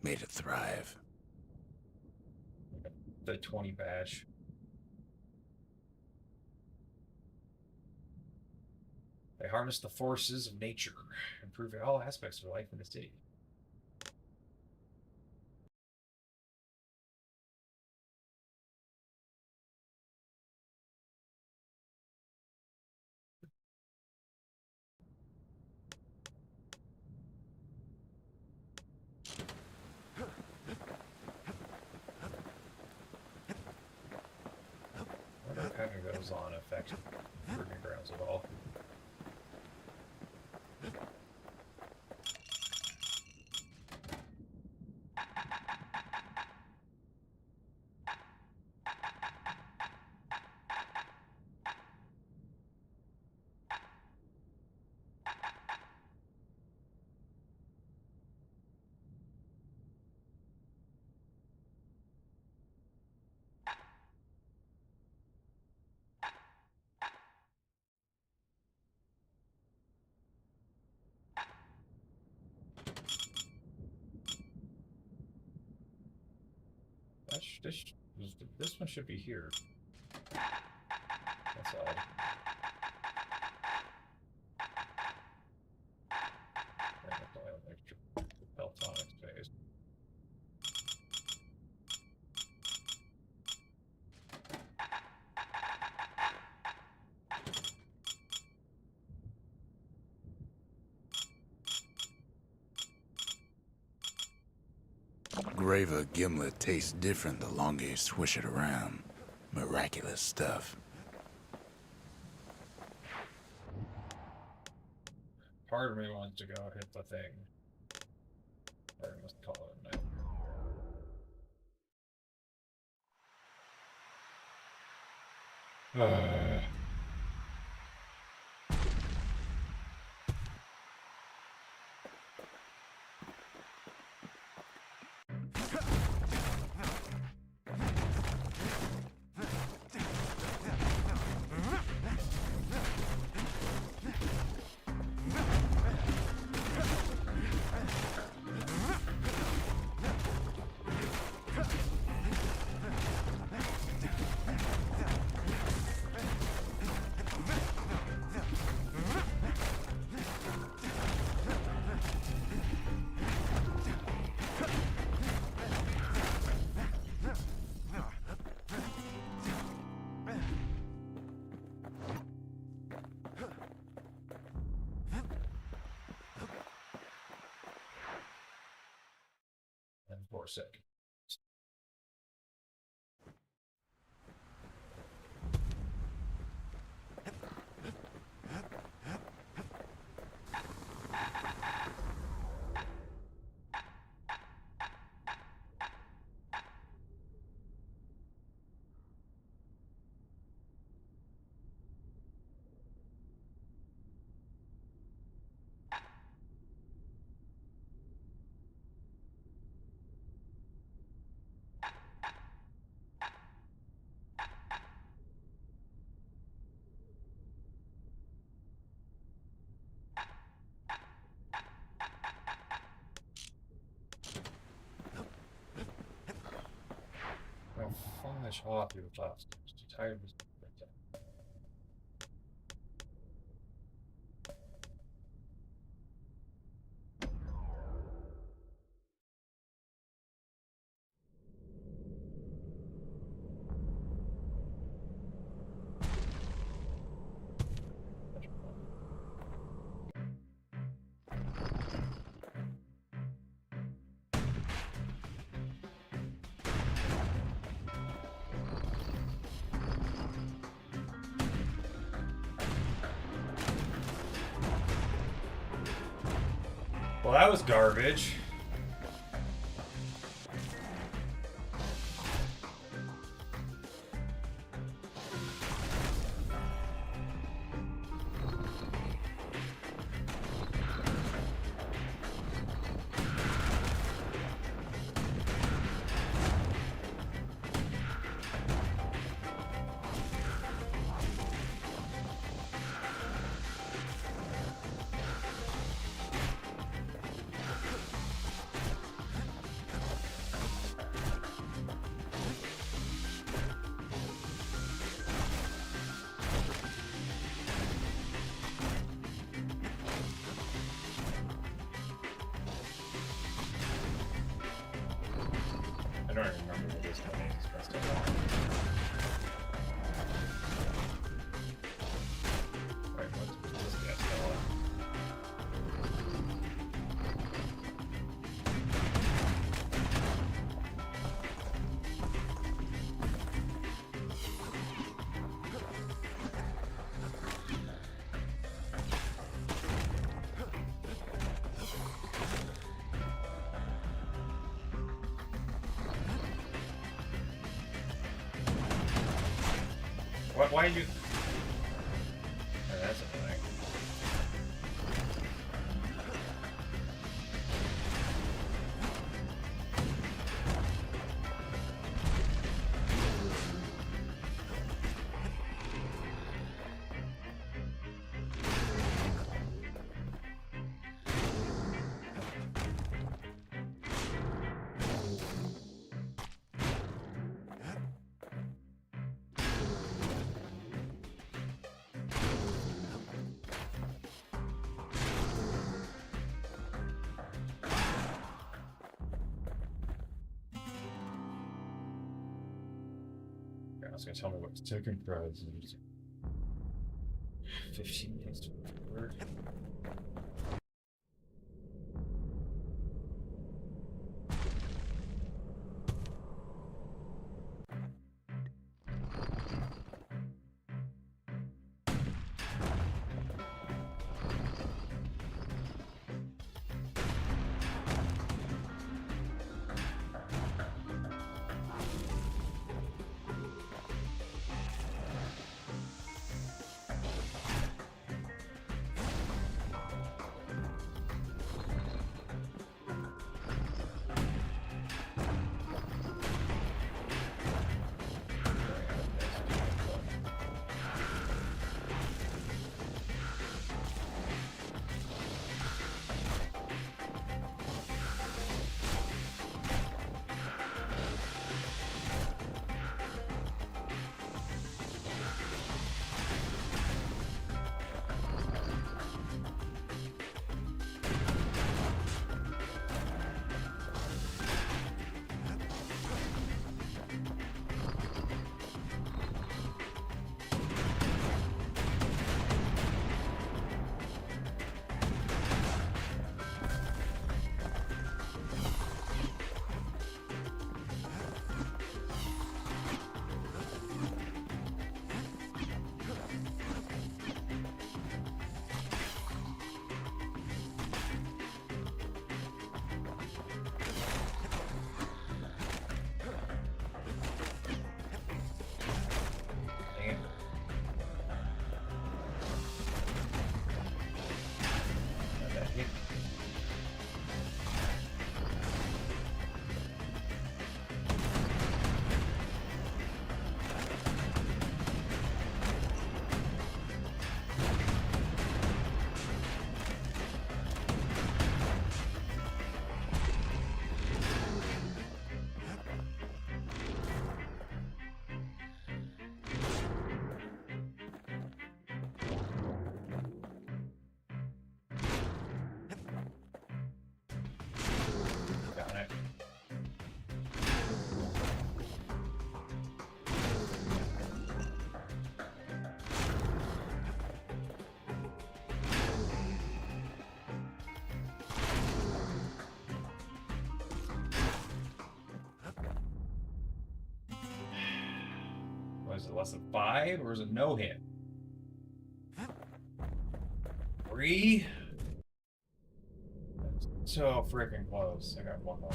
made it thrive. The 20 badge. They harness the forces of nature, improving all aspects of life in the city. I wonder if having those on affects proving grounds at all. This one should be here. That's odd. And that's why I have extra Peltonic space. Graver gimlet tastes different the longer you swish it around. Miraculous stuff. Part of me wants to go hit the thing. Or I must call it a night. And for a second. I'll finish off your class. Just tired of this. Well, that was garbage. I don't even remember what this one is. Pressed it wrong. Wait, what's this guy still on? What? Why did you? Oh, that's annoying. I was gonna tell me what the token prize is. 15 minutes to work. Dang it. Not that hit. Got it. Was it less than 5 or is it no hit? 3? So freaking close. I got one more.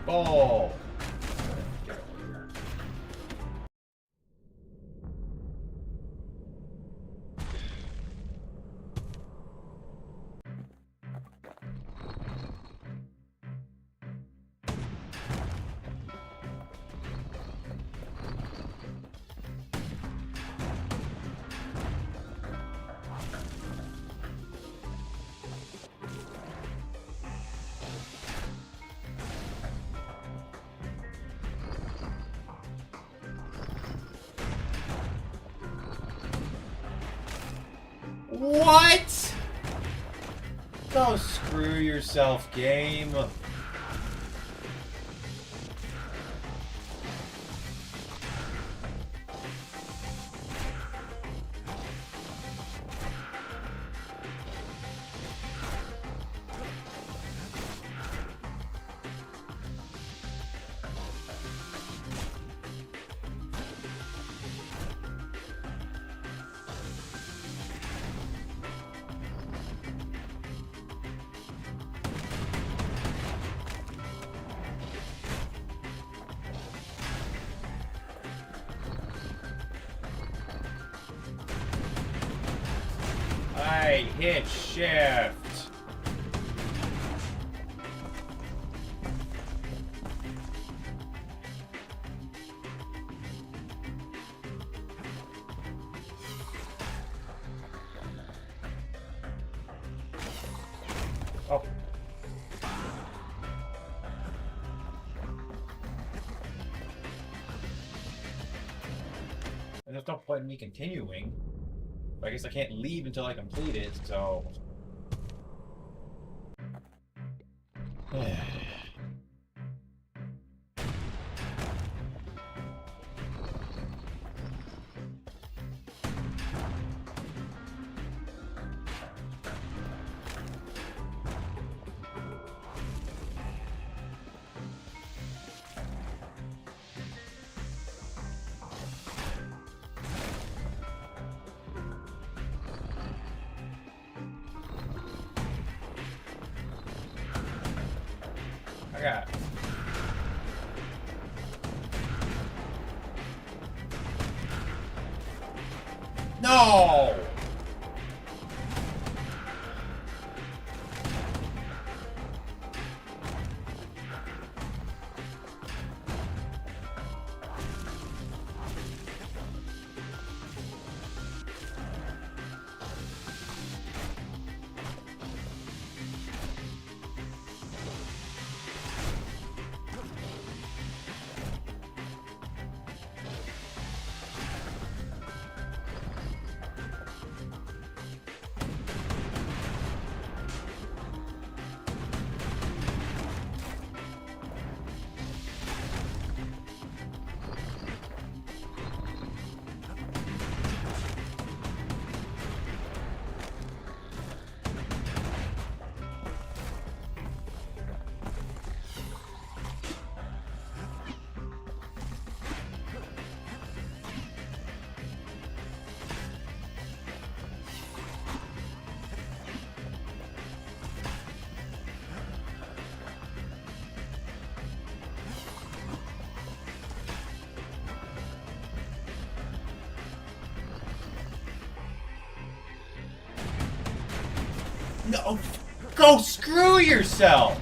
Ball! What? Go screw yourself, game. I hit shift. Oh. There's no point in me continuing. I guess I can't leave until I complete it, so... I got it. No! No! Go screw yourself!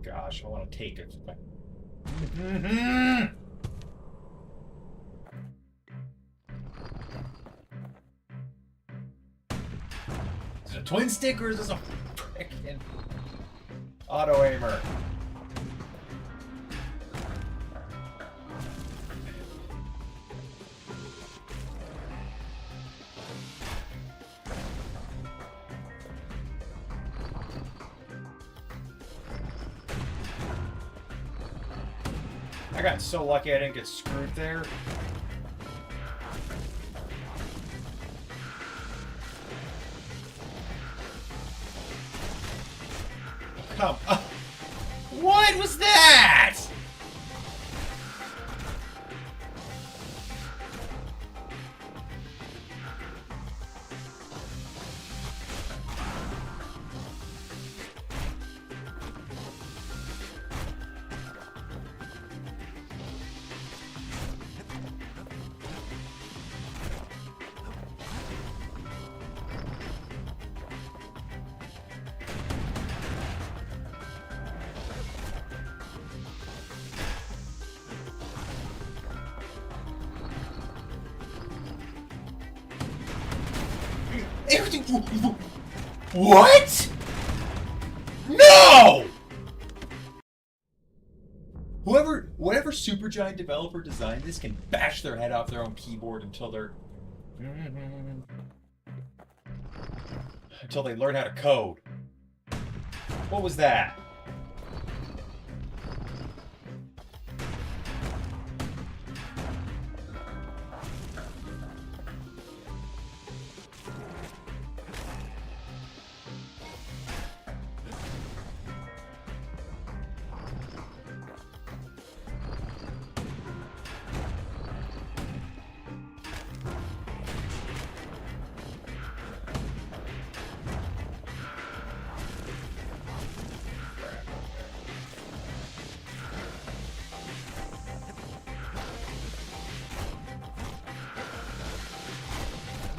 gosh, I want to take it. Is it a twin stick or is this a frickin' auto aimer? I got so lucky I didn't get screwed there. Come on. What was that? What? No! Whatever Supergiant developer designed this can bash their head off their own keyboard until they learn how to code. What was that?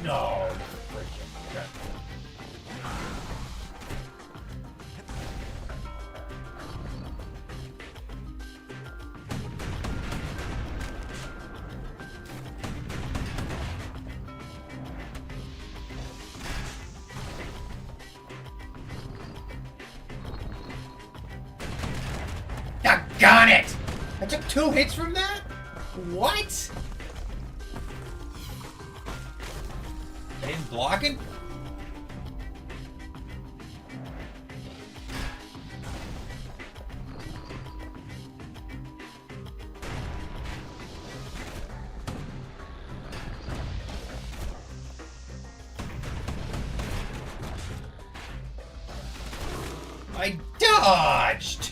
No. Okay. Doggone it! I took 2 hits from that? What? I didn't block it? I dodged!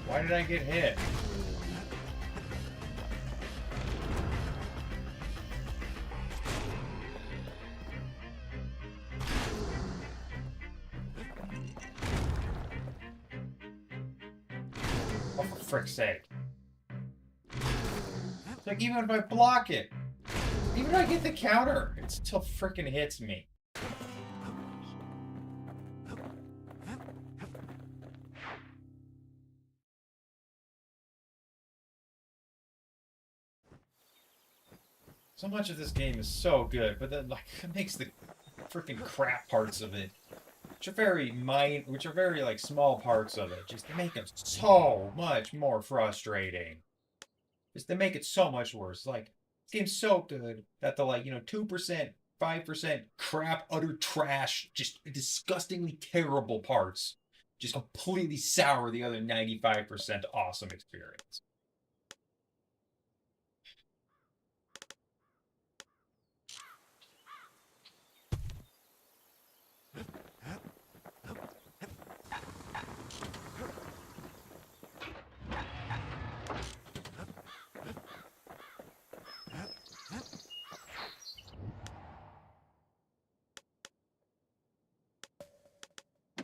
Why did I get hit? Oh, for frick's sake. It's like, even if I block it, even if I get the counter, it still frickin' hits me. So much of this game is so good, but then, like, it makes the freaking crap parts of it, which are very like small parts of it, just make it so much more frustrating. Just they make it so much worse. Like, this game's so good that the, like, 2%, 5% crap, utter trash, just disgustingly terrible parts just completely sour the other 95% awesome experience.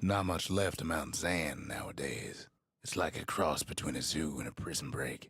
Not much left of Mount Zan nowadays. It's like a cross between a zoo and a prison break.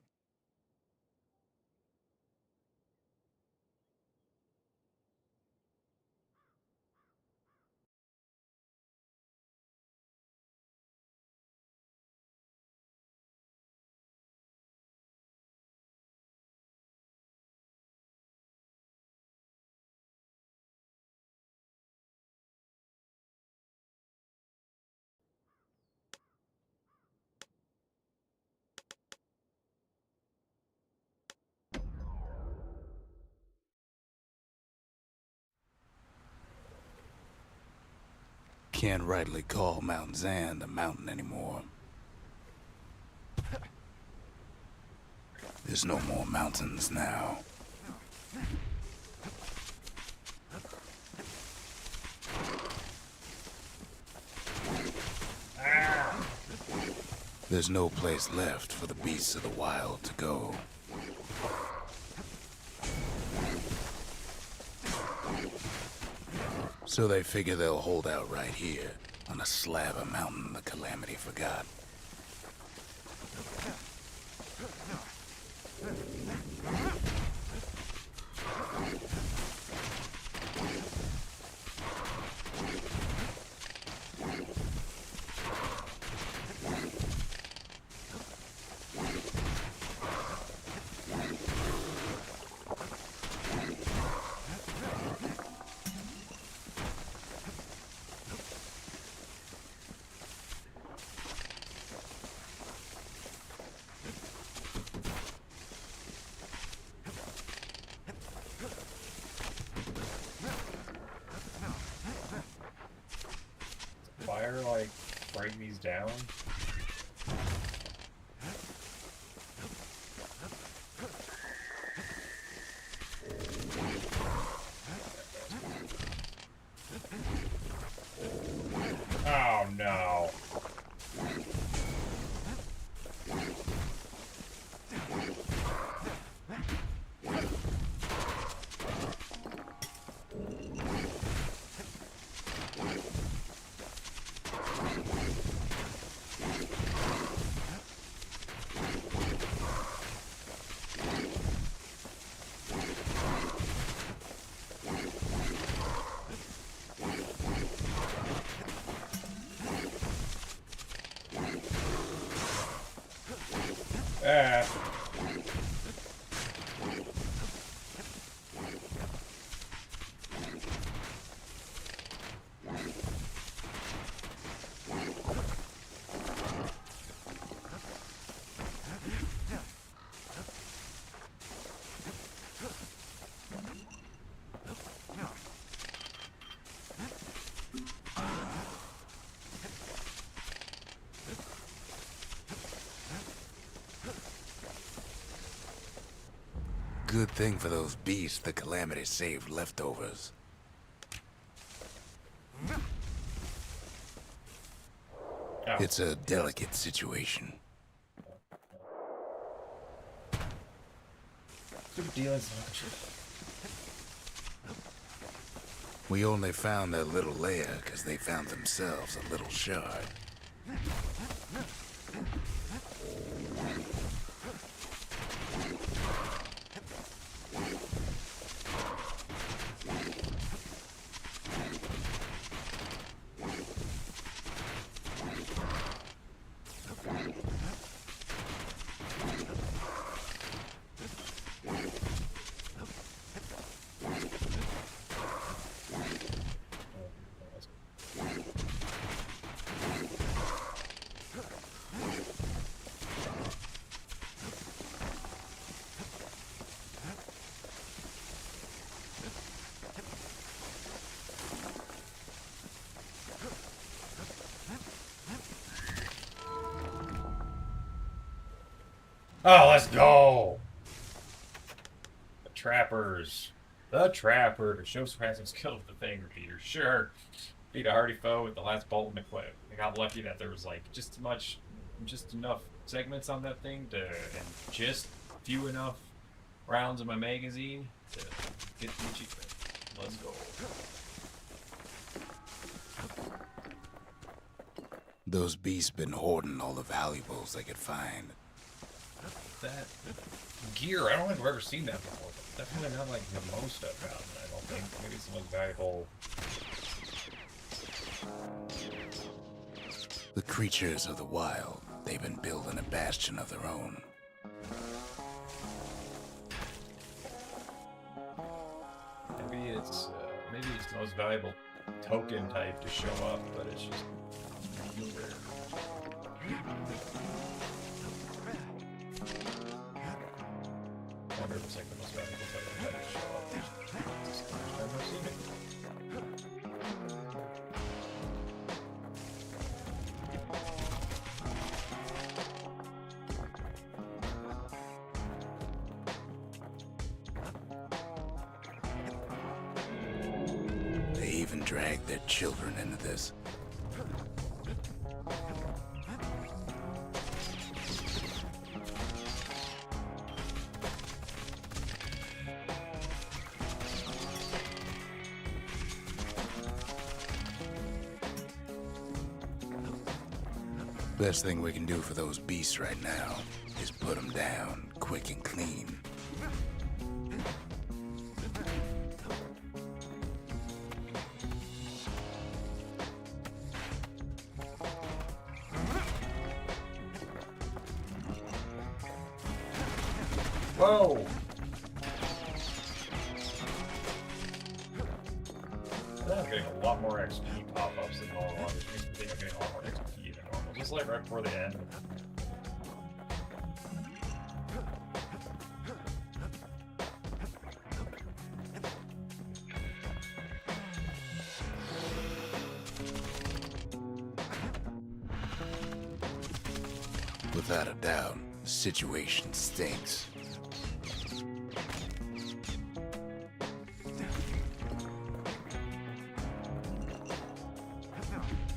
can't rightly call Mount Zand a mountain anymore. There's no more mountains now. There's no place left for the beasts of the wild to go. So they figure they'll hold out right here, on a slab of mountain the Calamity forgot. Fire, like, break these down? Oh no. Ah. Good thing for those beasts the Calamity saved leftovers. Oh. It's a delicate situation. Stupid dealings. We only found their little lair because they found themselves a little shard. Oh, let's go! The trappers. The trapper. Show surpassing skill with the thing repeater. Sure. Beat a hardy foe with the last bolt in the clip. I got lucky that there was like just enough segments on that thing to, and just few enough rounds in my magazine to get the achievement. Let's go. Those beasts been hoarding all the valuables they could find. That gear, I don't think I've ever seen that before. But definitely not like the most I've found, I don't think. Maybe it's the most valuable. The creatures of the wild, they've been building a bastion of their own. Maybe it's the most valuable token type to show up, but it's just really rare. I wonder if it's like the most valuable token type to show up. It's just the first time I've seen it. drag their children into this. Best thing we can do for those beasts right now is put them down quick and clean. Whoa! I'm getting a lot more XP pop-ups than normal. Which makes me think I'm getting a lot more XP than normal. Just like right before the end. Without a doubt, the situation stinks.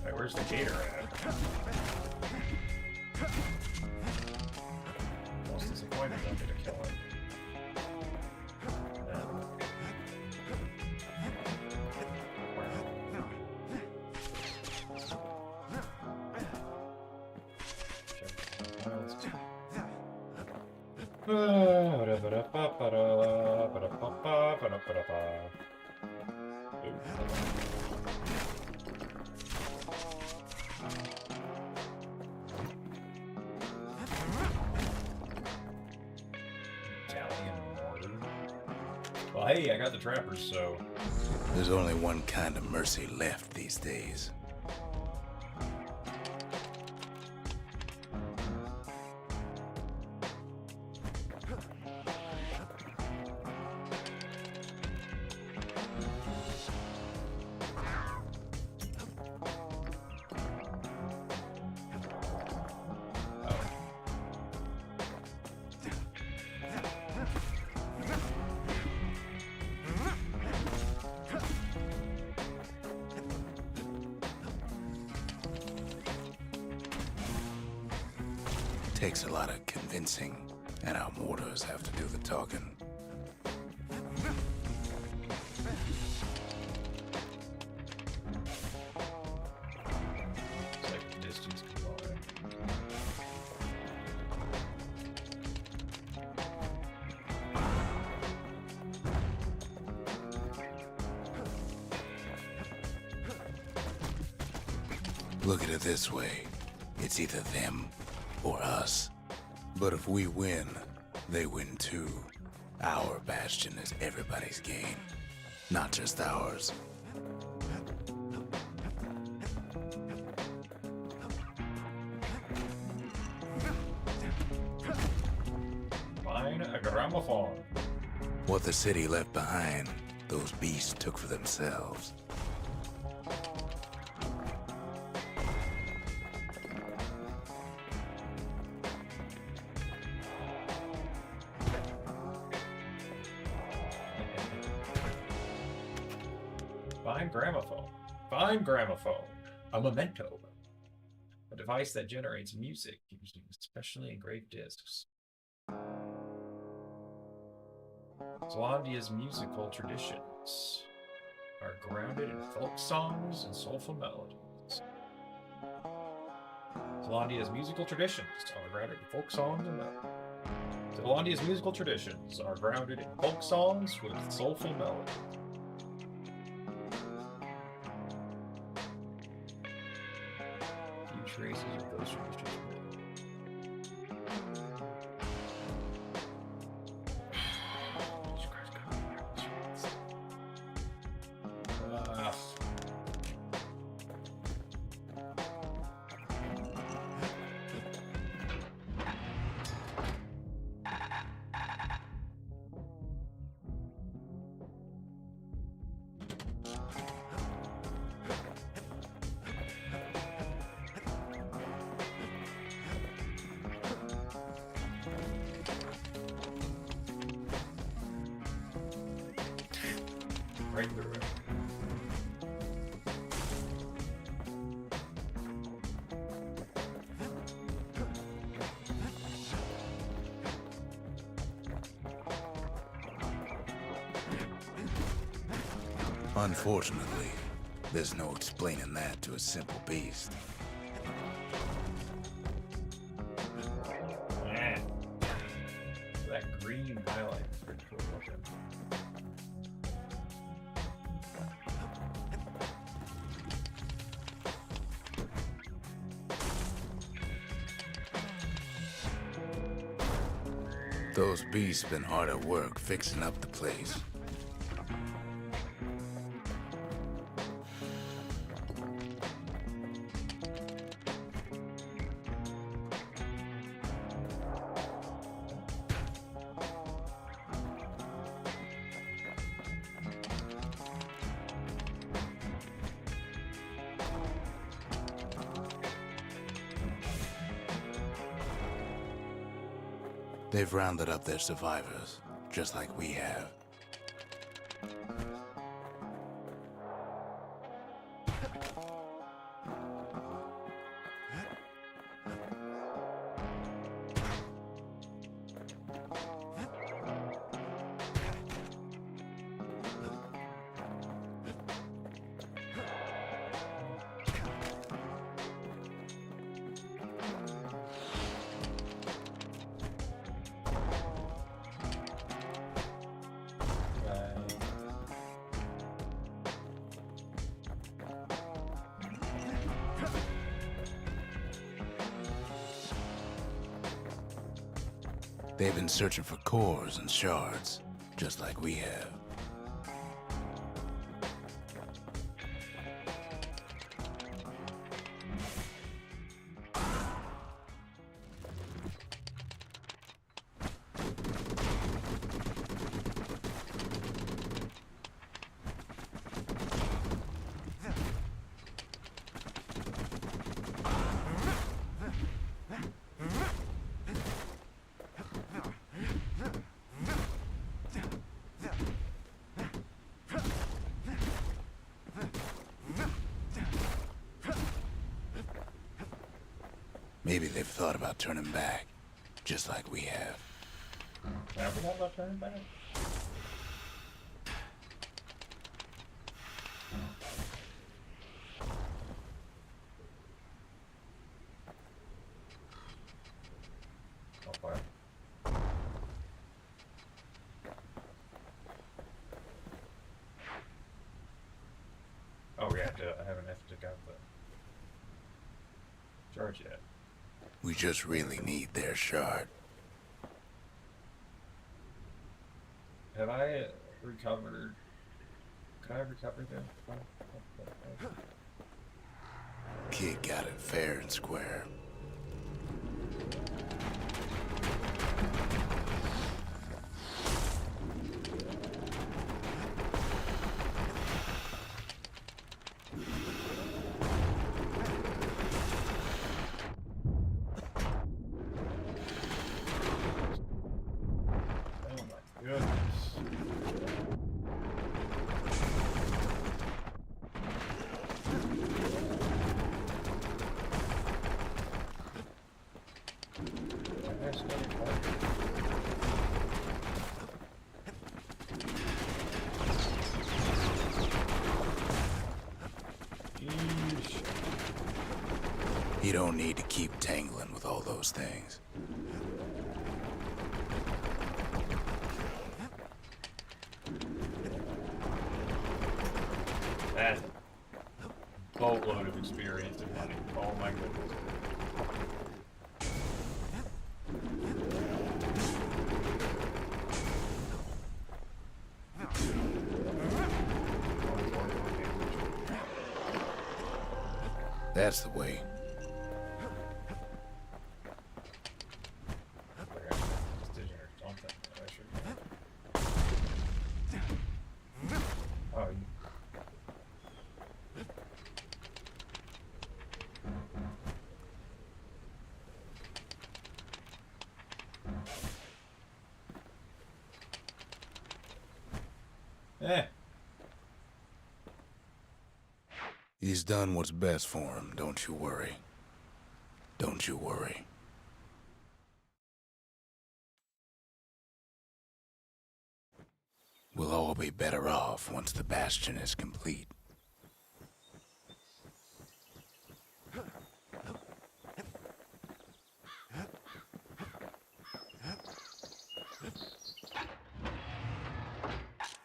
Hey, where's the gator at? Most disappointed I'm gonna kill it. Italian mortar. Well, hey, I got the trappers, so There's only one kind of mercy left these days. Takes a lot of convincing, and our mortars have to do the talking. it's like the distance combined. Look at it this way. It's either them or us. But if we win, they win too. Our Bastion is everybody's game, not just ours. Find a gramophone. What the city left behind, those beasts took for themselves. Find gramophone. Find gramophone. A memento. A device that generates music using specially engraved discs. Zealandia's musical traditions are grounded in folk songs and soulful melodies. Zealandia's musical traditions are grounded in folk songs and melodies. Zealandia's musical traditions are grounded in folk songs with soulful melodies. Few traces of those traditions. Right through it. Unfortunately, there's no explaining that to a simple beast. Yeah. That green highlight is pretty cool looking. Those beasts been hard at work fixing up the place. They've rounded up their survivors, just like we have. They've been searching for cores and shards, just like we have. Maybe they've thought about turning back, just like we have. Ever thought about turning back? Okay. Oh yeah, I haven't have to take out the charge yet. We just really need their shard. Have I recovered? Can I recover them? Kid got it fair and square. You don't need to keep tangling with all those things. That's a boatload of experience and money. Oh my goodness. That's the way. He's done what's best for him, don't you worry. Don't you worry. We'll all be better off once the Bastion is complete.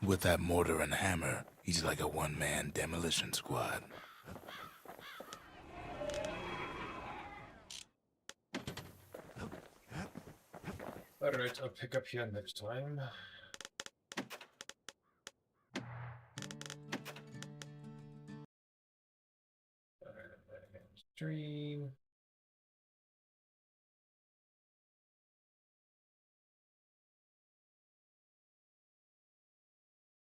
With that mortar and hammer, he's like a one-man demolition squad. Alright, I'll pick up here next time. Stream.